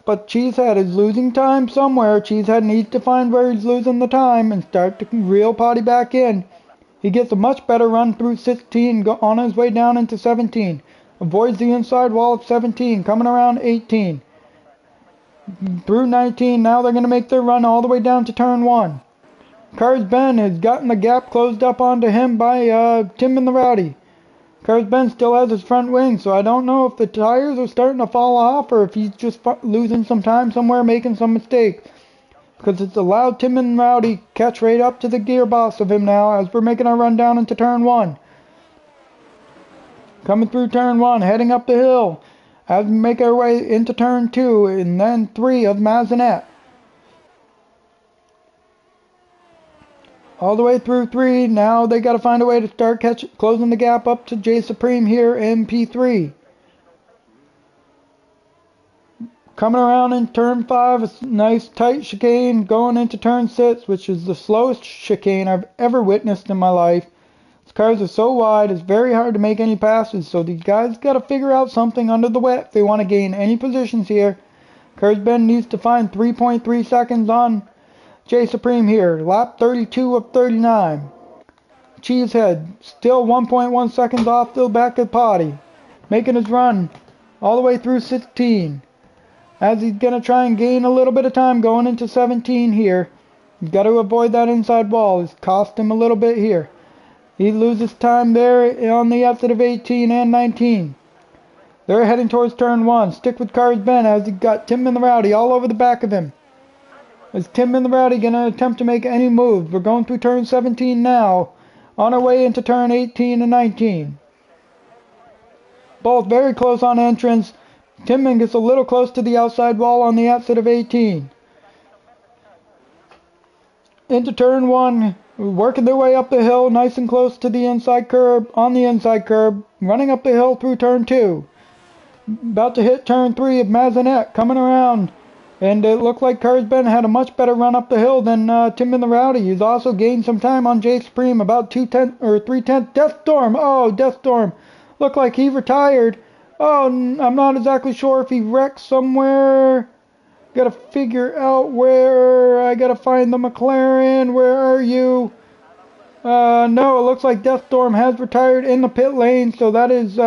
But Cheesehead is losing time somewhere. Cheesehead needs to find where he's losing the time and start to reel Potty back in. He gets a much better run through 16, on his way down into 17. Avoids the inside wall of 17, coming around 18. Through 19, now they're going to make their run all the way down to turn 1. Cars Ben has gotten the gap closed up onto him by Tim and the Rowdy. Cars Ben still has his front wing, so I don't know if the tires are starting to fall off or if he's just losing some time somewhere, making some mistake. Because it's allowed Tim and Rowdy catch right up to the gearbox of him now as we're making our run down into turn 1. Coming through turn 1, heading up the hill. As we make our way into turn 2 and then 3 of Mazinet. All the way through 3, now they got to find a way to start closing the gap up to J Supreme here in P3. Coming around in turn 5, a nice tight chicane going into turn 6, which is the slowest chicane I've ever witnessed in my life. These cars are so wide, it's very hard to make any passes, so these guys got to figure out something under the wet if they want to gain any positions here. Cars Ben needs to find 3.3 seconds on J Supreme here, lap 32 of 39. Cheesehead still 1.1 seconds off the back of Potty, making his run all the way through 16. As he's going to try and gain a little bit of time going into 17 here. He's got to avoid that inside wall. It's cost him a little bit here. He loses time there on the exit of 18 and 19. They're heading towards turn 1. Stick with Cars Ben as he got Tim and the Rowdy all over the back of him. Is Tim and the Rowdy going to attempt to make any moves? We're going through turn 17 now. On our way into turn 18 and 19. Both very close on entrance. Timman gets a little close to the outside wall on the exit of 18. Into turn 1, working their way up the hill, nice and close to the inside curb, on the inside curb, running up the hill through turn 2. About to hit turn 3 of Mazinet, coming around. And it looked like Kurzben had a much better run up the hill than Timman the Rowdy. He's also gained some time on Jay Supreme, about 2/10 or 3/10. Deathstorm, oh, Deathstorm. Looked like he retired. Oh, I'm not exactly sure if he wrecked somewhere. Gotta figure out where. I gotta find the McLaren. Where are you? No, it looks like Deathstorm has retired in the pit lane, so that is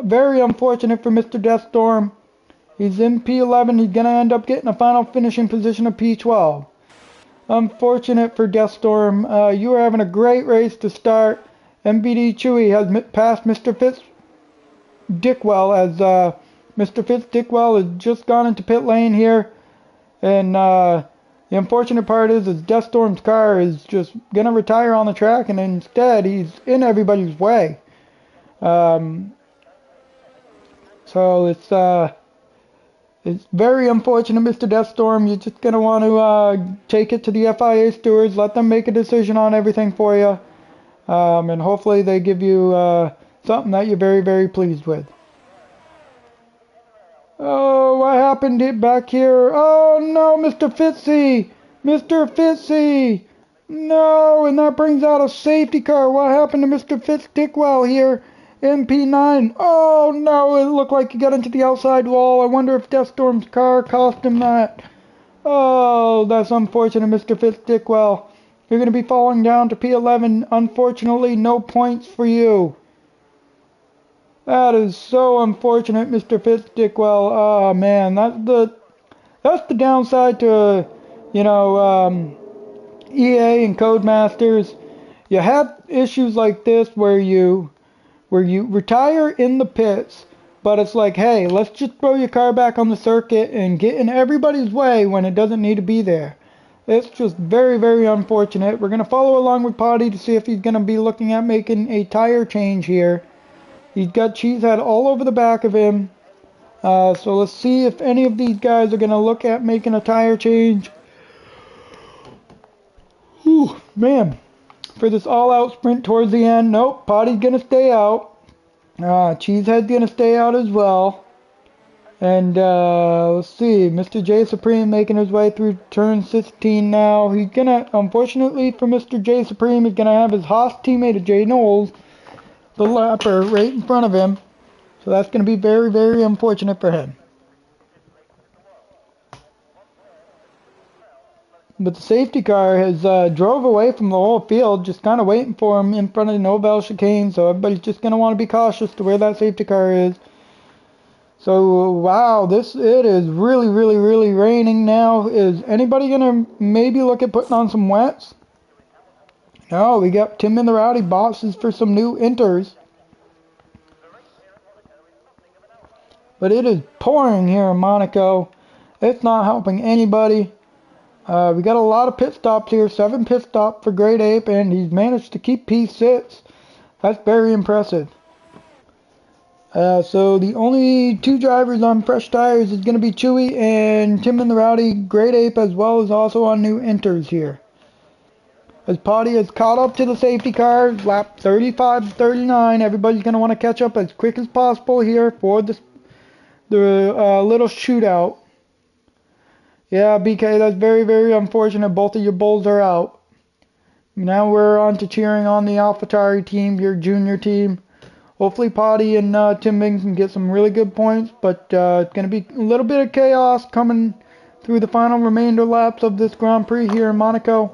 very unfortunate for Mr. Deathstorm. He's in P11. He's gonna end up getting a final finishing position of P12. Unfortunate for Deathstorm. You were having a great race to start. MVD Chewy has passed Mr. Dickwell as Mr. Dickwell has just gone into pit lane here. And the unfortunate part is Deathstorm's car is just going to retire on the track, and instead he's in everybody's way. So it's very unfortunate, Mr. Deathstorm. You're just going to want to take it to the FIA stewards, let them make a decision on everything for you. And hopefully they give you something that you're very, very pleased with. Oh, what happened back here? Oh, no, Mr. Fitzy! Mr. Fitzy! No, and that brings out a safety car. What happened to Mr. Dickwell here in P9? Oh, no, it looked like he got into the outside wall. I wonder if Deathstorm's car cost him that. Oh, that's unfortunate, Mr. Dickwell. You're going to be falling down to P11. Unfortunately, no points for you. That is so unfortunate, Mr. Dickwell. Oh, man, that's the downside to, EA and Codemasters. You have issues like this where you retire in the pits, but it's like, hey, let's just throw your car back on the circuit and get in everybody's way when it doesn't need to be there. It's just very, very unfortunate. We're going to follow along with Potty to see if he's going to be looking at making a tire change here. He's got Cheesehead all over the back of him. So let's see if any of these guys are going to look at making a tire change. Whew, man. For this all-out sprint towards the end. Nope, Potty's going to stay out. Cheesehead's going to stay out as well. And let's see, Mr. J Supreme making his way through turn 16 now. He's going to, unfortunately for Mr. J Supreme, he's going to have his Haas teammate Jay Knowles, the lapper, right in front of him. So that's going to be very, very unfortunate for him. But the safety car has drove away from the whole field, just kind of waiting for him in front of the Nobel chicane. So everybody's just going to want to be cautious to where that safety car is. So, wow, it is really, really, really raining now. Is anybody going to maybe look at putting on some wets? No, we got Tim and the Rowdy bosses for some new inters. But it is pouring here in Monaco. It's not helping anybody. We got a lot of pit stops here. 7 pit stops for Great Ape, and he's managed to keep P6. That's very impressive. So the only 2 drivers on fresh tires is going to be Chewy and Tim and the Rowdy, Great Ape, as well as also on new inters here. As Potty has caught up to the safety car, lap 35-39, everybody's going to want to catch up as quick as possible here for the little shootout. Yeah, BK, that's very, very unfortunate. Both of your bulls are out. Now we're on to cheering on the AlphaTauri team, your junior team. Hopefully Potty and Tim Bing can get some really good points, but it's going to be a little bit of chaos coming through the final remainder laps of this Grand Prix here in Monaco.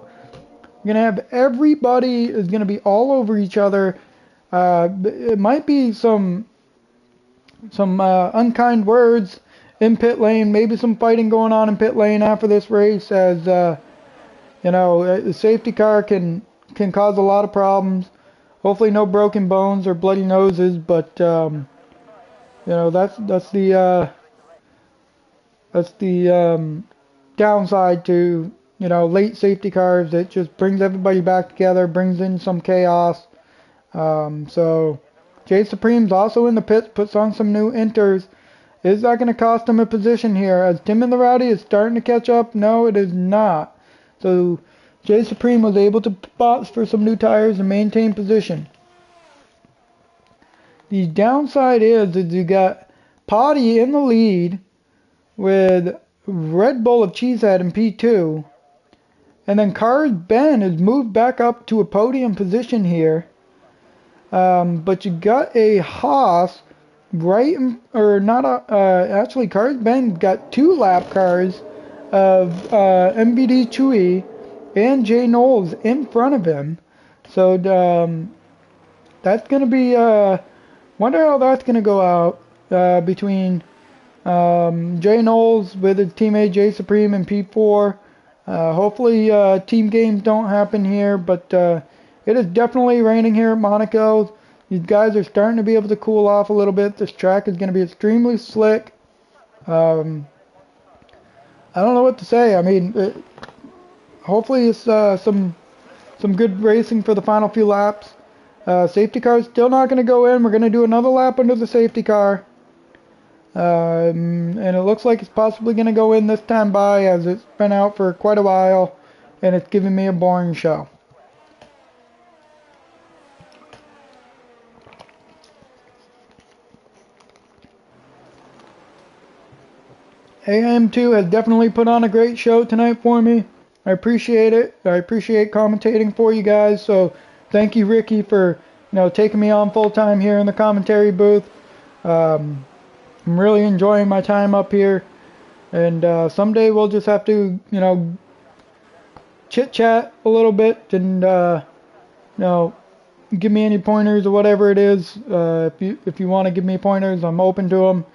You're going to have everybody is going to be all over each other. It might be some unkind words in pit lane, maybe some fighting going on in pit lane after this race, as the safety car can cause a lot of problems. Hopefully no broken bones or bloody noses, but that's the downside to late safety cars. It just brings everybody back together, brings in some chaos. So Jay Supreme's also in the pits, puts on some new inters, Is that going to cost him a position here? As Tim and the Rowdy is starting to catch up? No, it is not. So J Supreme was able to box for some new tires and maintain position. The downside is you got Potty in the lead with Red Bull of Cheesehead in P2. And then Cars Ben has moved back up to a podium position here. But you got a Haas right in, or not actually Cars Ben got 2 lap cars of MBD Chewy and Jay Knowles in front of him. So that's going to be, wonder how that's going to go out between Jay Knowles with his teammate J Supreme in P4. Hopefully team games don't happen here, but it is definitely raining here at Monaco. These guys are starting to be able to cool off a little bit. This track is going to be extremely slick. I don't know what to say. I mean, hopefully it's some good racing for the final few laps. Safety car is still not going to go in. We're going to do another lap under the safety car. And it looks like it's possibly going to go in this time by, as it's been out for quite a while and it's giving me a boring show. AM2 has definitely put on a great show tonight for me. I appreciate it. I appreciate commentating for you guys. So thank you, Ricky, for taking me on full time here in the commentary booth. I'm really enjoying my time up here, and someday we'll just have to, chit chat a little bit and, give me any pointers or whatever it is. If you want to give me pointers, I'm open to them.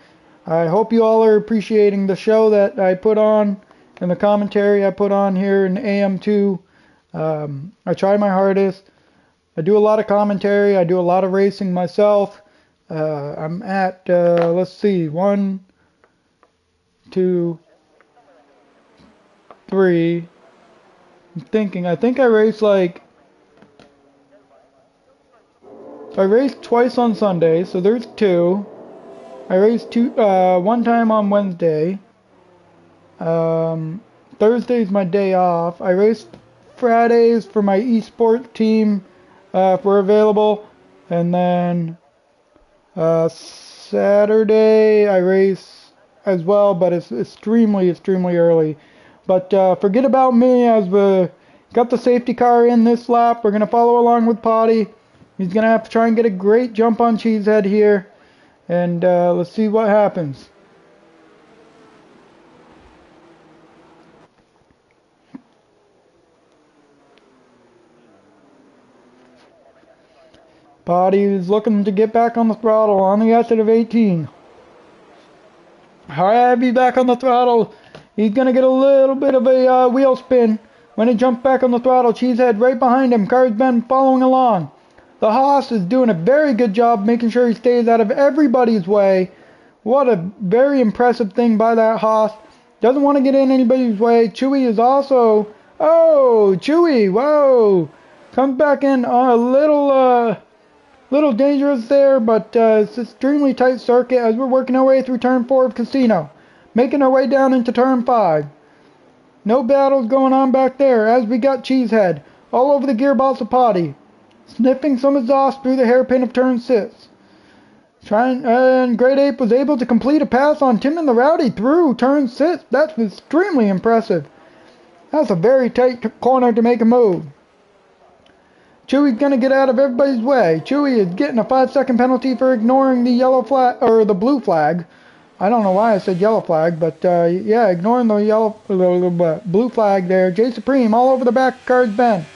I hope you all are appreciating the show that I put on and the commentary I put on here in AM2. I try my hardest. I do a lot of commentary. I do a lot of racing myself. I'm at, let's see, 1, 2, 3. I'm thinking, I think I raced I raced twice on Sunday, so there's 2. I raced one time on Wednesday. Thursday's my day off. I raced Fridays for my esports team if we're available, and then Saturday I race as well, but it's extremely early. But forget about me, as we got the safety car in this lap. We're going to follow along with Potty. He's going to have to try and get a great jump on Cheesehead here, and let's see what happens. Potty is looking to get back on the throttle on the exit of 18. Alright, he's back on the throttle. He's going to get a little bit of a wheel spin when he jumps back on the throttle. Cheesehead right behind him. Car's been following along. The Haas is doing a very good job making sure he stays out of everybody's way. What a very impressive thing by that Haas. Doesn't want to get in anybody's way. Chewy is also... Oh, Chewy, whoa. Comes back in a little dangerous there, but it's an extremely tight circuit as we're working our way through turn 4 of Casino. Making our way down into turn 5. No battles going on back there as we got Cheesehead all over the gearbox of Potty. Sniffing some exhaust through the hairpin of turn 6. And Great Ape was able to complete a pass on Tim and the Rowdy through turn 6. That's extremely impressive. That's a very tight corner to make a move. Chewy's going to get out of everybody's way. Chewy is getting a 5-second penalty for ignoring the yellow flag, or the blue flag. I don't know why I said yellow flag, but yeah, ignoring the blue flag there. J Supreme all over the back of Cars Ben,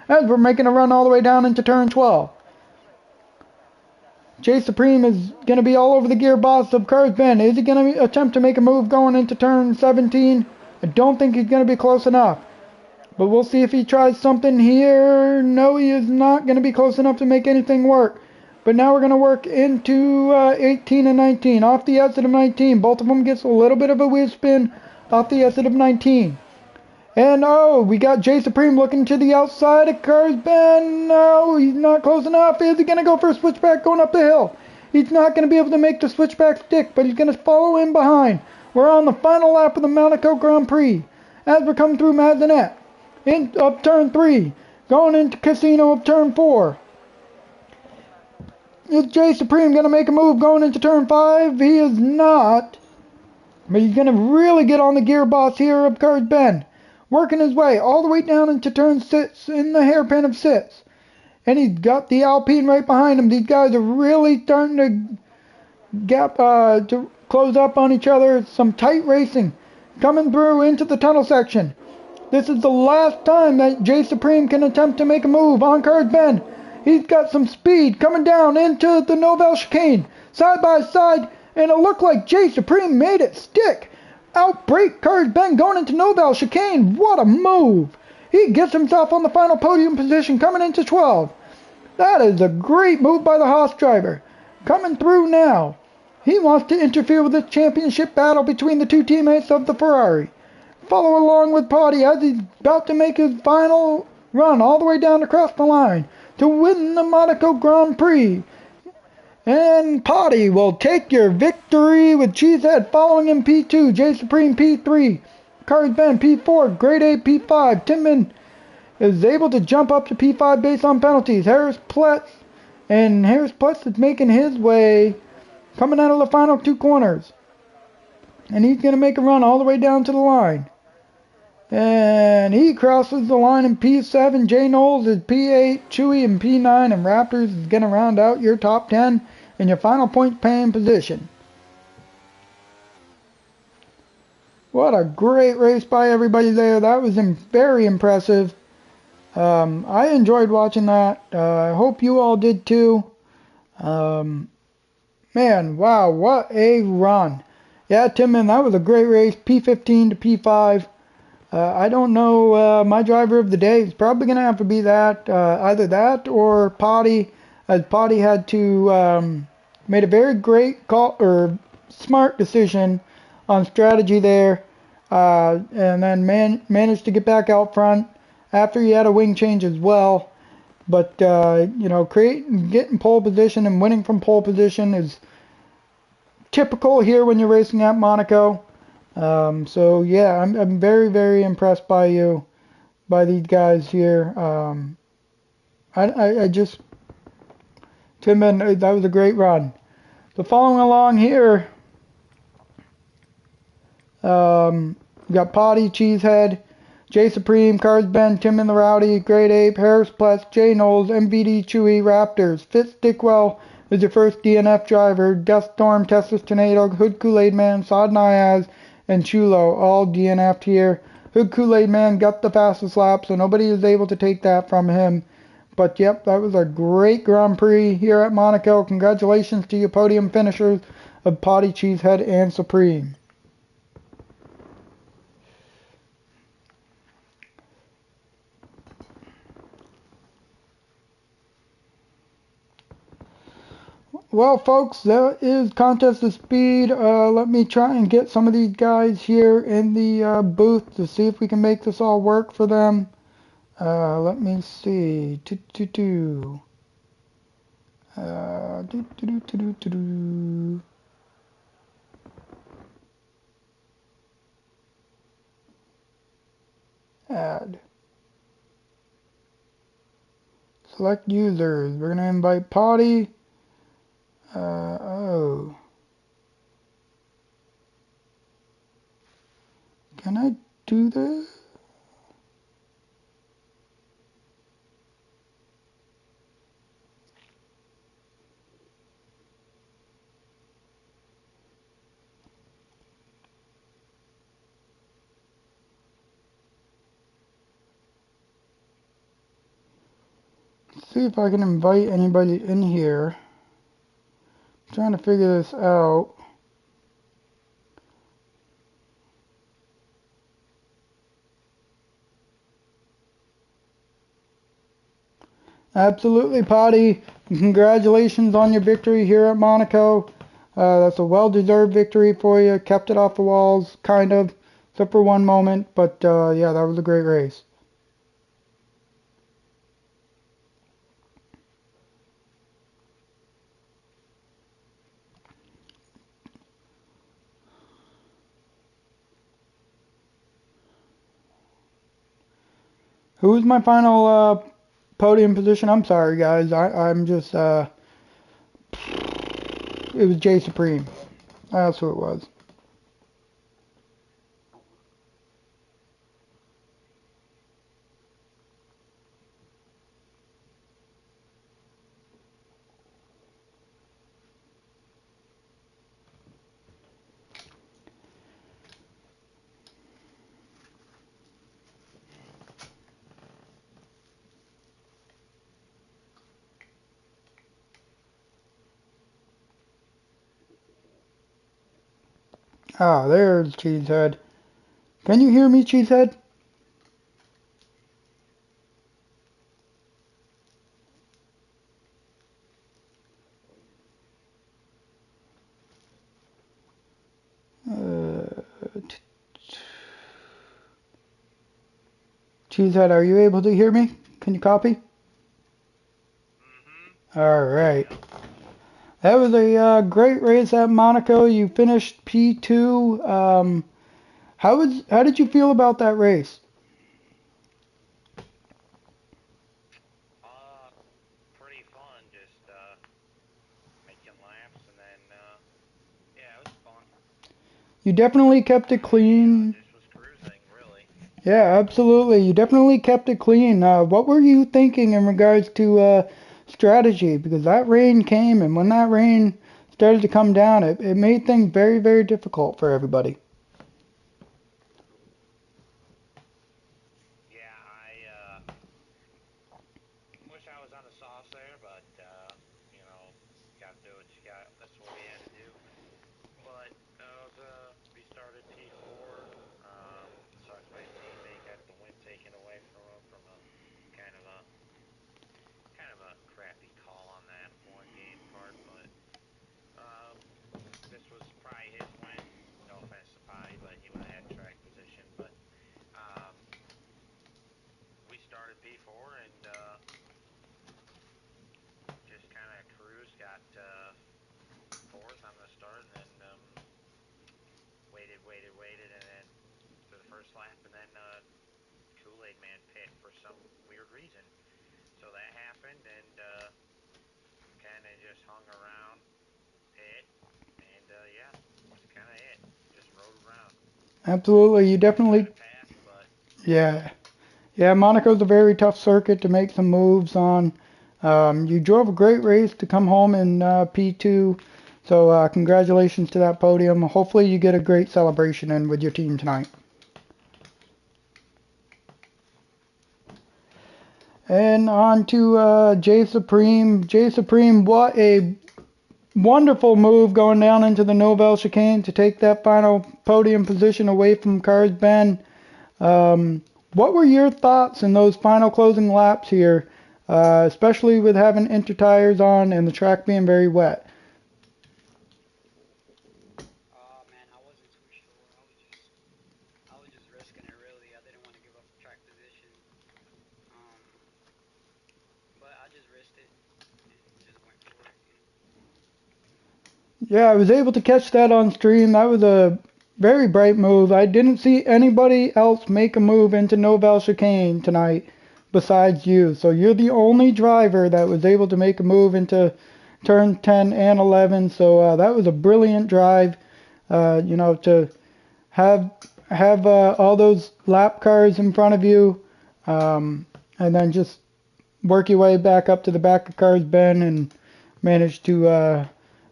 as we're making a run all the way down into turn 12. J Supreme is going to be all over the gearbox of Cars Ben. Is he going to attempt to make a move going into turn 17? I don't think he's going to be close enough. But we'll see if he tries something here. No, he is not going to be close enough to make anything work. But now we're going to work into 18 and 19. Off the exit of 19. Both of them gets a little bit of a whiz spin off the exit of 19. And oh, we got J Supreme looking to the outside of Cars Ben. No, he's not close enough. Is he going to go for a switchback going up the hill? He's not going to be able to make the switchback stick, but he's going to follow in behind. We're on the final lap of the Monaco Grand Prix. As we're coming through Mazenette, up turn 3, going into Casino of turn 4. Is Jay Supreme going to make a move going into turn 5? He is not. But he's going to really get on the gearbox here of Cards Bend. Working his way all the way down into turn 6 in the hairpin of 6. And he's got the Alpine right behind him. These guys are really starting to close up on each other. Some tight racing coming through into the tunnel section. This is the last time that Jay Supreme can attempt to make a move on Cards Bend. He's got some speed coming down into the Novell chicane. Side by side. And it looked like Jay Supreme made it stick. Outbrake Cards Bend going into Novell chicane. What a move. He gets himself on the final podium position coming into 12. That is a great move by the Haas driver. Coming through now. He wants to interfere with this championship battle between the two teammates of the Ferrari. Follow along with Potty as he's about to make his final run all the way down across the line to win the Monaco Grand Prix. And Potty will take your victory with Cheesehead following him P2, Jay Supreme P3, Cards Bend P4, Grade A P5. Tinman is able to jump up to P5 based on penalties. Harris Pletz is making his way, coming out of the final 2 corners. And he's going to make a run all the way down to the line. And he crosses the line in P7. Jay Knowles is P8, Chewy in P9, and Raptors is going to round out your top 10 in your final point paying position. What a great race by everybody there. That was very impressive. I enjoyed watching that. I hope you all did too. Man, wow, what a run. Yeah, Timman, that was a great race. P15 to P5. I don't know, my driver of the day is probably going to have to be that, either that or Potty, as Potty had to, made a very great call, or smart decision on strategy there, and then managed to get back out front after he had a wing change as well. But, you know, getting pole position and winning from pole position is typical here when you're racing at Monaco. So yeah, I'm very, very impressed by these guys here. Timman, that was a great run. So following along here, we got Potty, Cheesehead, Jay Supreme, Cards Bend, Timman the Rowdy, Great Ape, Harris Pletz, Jay Knowles, MVD Chewy, Raptors, Fitz Dickwell is your first DNF driver, Gust Storm, Teslas Tornado, Hood Kool-Aid Man, Saad Niaz, and Chulo all DNF'd here. Hood Kool-Aid Man got the fastest lap, so nobody is able to take that from him. But yep, that was a great Grand Prix here at Monaco. Congratulations to your podium finishers of Potty, Cheesehead, and Supreme. Well, folks, that is Contest of Speed. Let me try and get some of these guys here in the booth to see if we can make this all work for them. Let me see. Add. Select users. We're going to invite Potty. Oh. Can I do this? Let's see if I can invite anybody in here. I'm trying to figure this out. Absolutely, Potty. Congratulations on your victory here at Monaco. That's a well-deserved victory for you. Kept it off the walls, kind of, except for one moment. But yeah, that was a great race. Who was my final podium position? I'm sorry, guys. I'm just it was J Supreme. That's who it was. Ah, there's Cheesehead. Can you hear me, Cheesehead? Uh, Cheesehead, are you able to hear me? Can you copy? Mm-hmm. Alright. That was a great race at Monaco. You finished P2. How did you feel about that race? Pretty fun, just making laps, and then yeah, it was fun. You definitely kept it clean. Just was cruising, really. Yeah, absolutely. You definitely kept it clean. What were you thinking in regards to strategy? Because that rain came, and when that rain started to come down, it made things very, very difficult for everybody. Yeah, I wish I was on the sauce there, but you know, got to do what you got. That's what we had to do. But we started P4. Sucks my teammate got the win taken away from him from a kind of a kind of a crappy call on that one game part. But um, this was probably his win. No offense to Potty, but he would have had track position. But um, we started P4 and just kind of cruised. Got fourth on the start, and then waited, and then to the first lap, and then Kool-Aid Man pit for some weird reason. So that happened, and kind of just hung around pit, and yeah, that's kind of it. Just rode around. Absolutely. You Wish I definitely, had passed, but yeah. Yeah, Monaco's a very tough circuit to make some moves on. You drove a great race to come home in P2. So congratulations to that podium. Hopefully you get a great celebration in with your team tonight. And on to J Supreme. J Supreme, what a wonderful move going down into the Nouvelle chicane to take that final podium position away from Cars Ben. What were your thoughts in those final closing laps here, especially with having inter tires on and the track being very wet? Man, I wasn't too sure. I was just risking it really. I didn't want to give up track position. Um, but I just risked it and just went for it. Yeah, I was able to catch that on stream. That was a very bright move. I didn't see anybody else make a move into Nouvelle chicane tonight besides you. So you're the only driver that was able to make a move into turn 10 and 11. So that was a brilliant drive. To have all those lap cars in front of you, and then just work your way back up to the back of cars Ben and manage to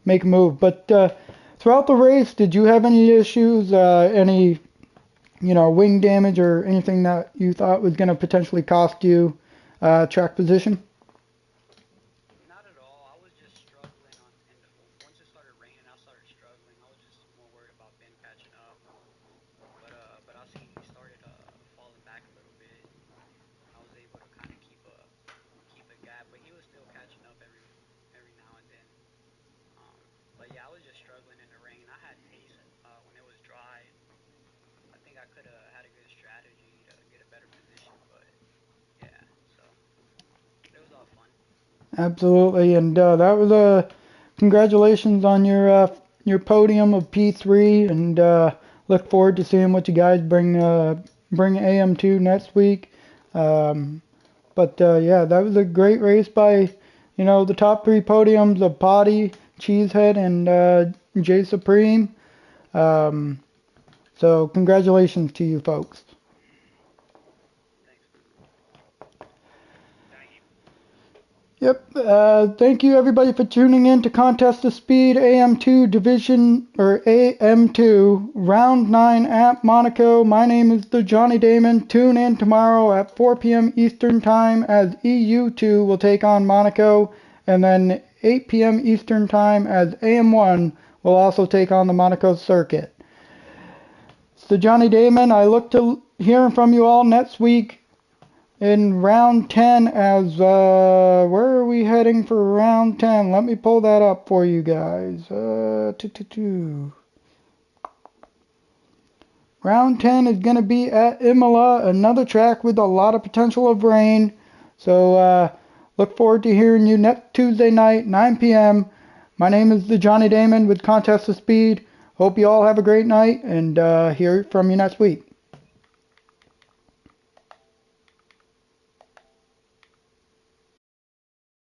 make a move. But throughout the race, did you have any issues, any wing damage or anything that you thought was going to potentially cost you track position? Not at all. I was just struggling once it started raining, I started struggling. I was just more worried about Ben catching up. But I seen he started falling back a little bit, and I was able to kind of keep a gap. But he was still catching up every now and then. But yeah, I was just struggling in the rain. I had pace when it was dry, and I think I could have had a good strategy to get a better position. But yeah, so it was all fun. Absolutely, and that was a congratulations on your podium of P3, and look forward to seeing what you guys bring AM2 next week. Yeah, that was a great race by, the top 3 podiums of Potty, Cheesehead, and J Supreme. So congratulations to you folks. Thank you. Yep. Thank you everybody for tuning in to Contest of Speed AM2 Division, or AM2 Round 9 at Monaco. My name is the Johnny Damon. Tune in tomorrow at 4 p.m. Eastern Time as EU2 will take on Monaco, and then 8 p.m. Eastern Time as AM1 will also take on the Monaco circuit. It's the Johnny Damon. I look to hearing from you all next week in round 10 as, where are we heading for round 10? Let me pull that up for you guys. Round 10 is going to be at Imola, another track with a lot of potential of rain. So, look forward to hearing you next Tuesday night, 9 p.m. My name is the Johnny Damon with Contest of Speed. Hope you all have a great night, and hear from you next week.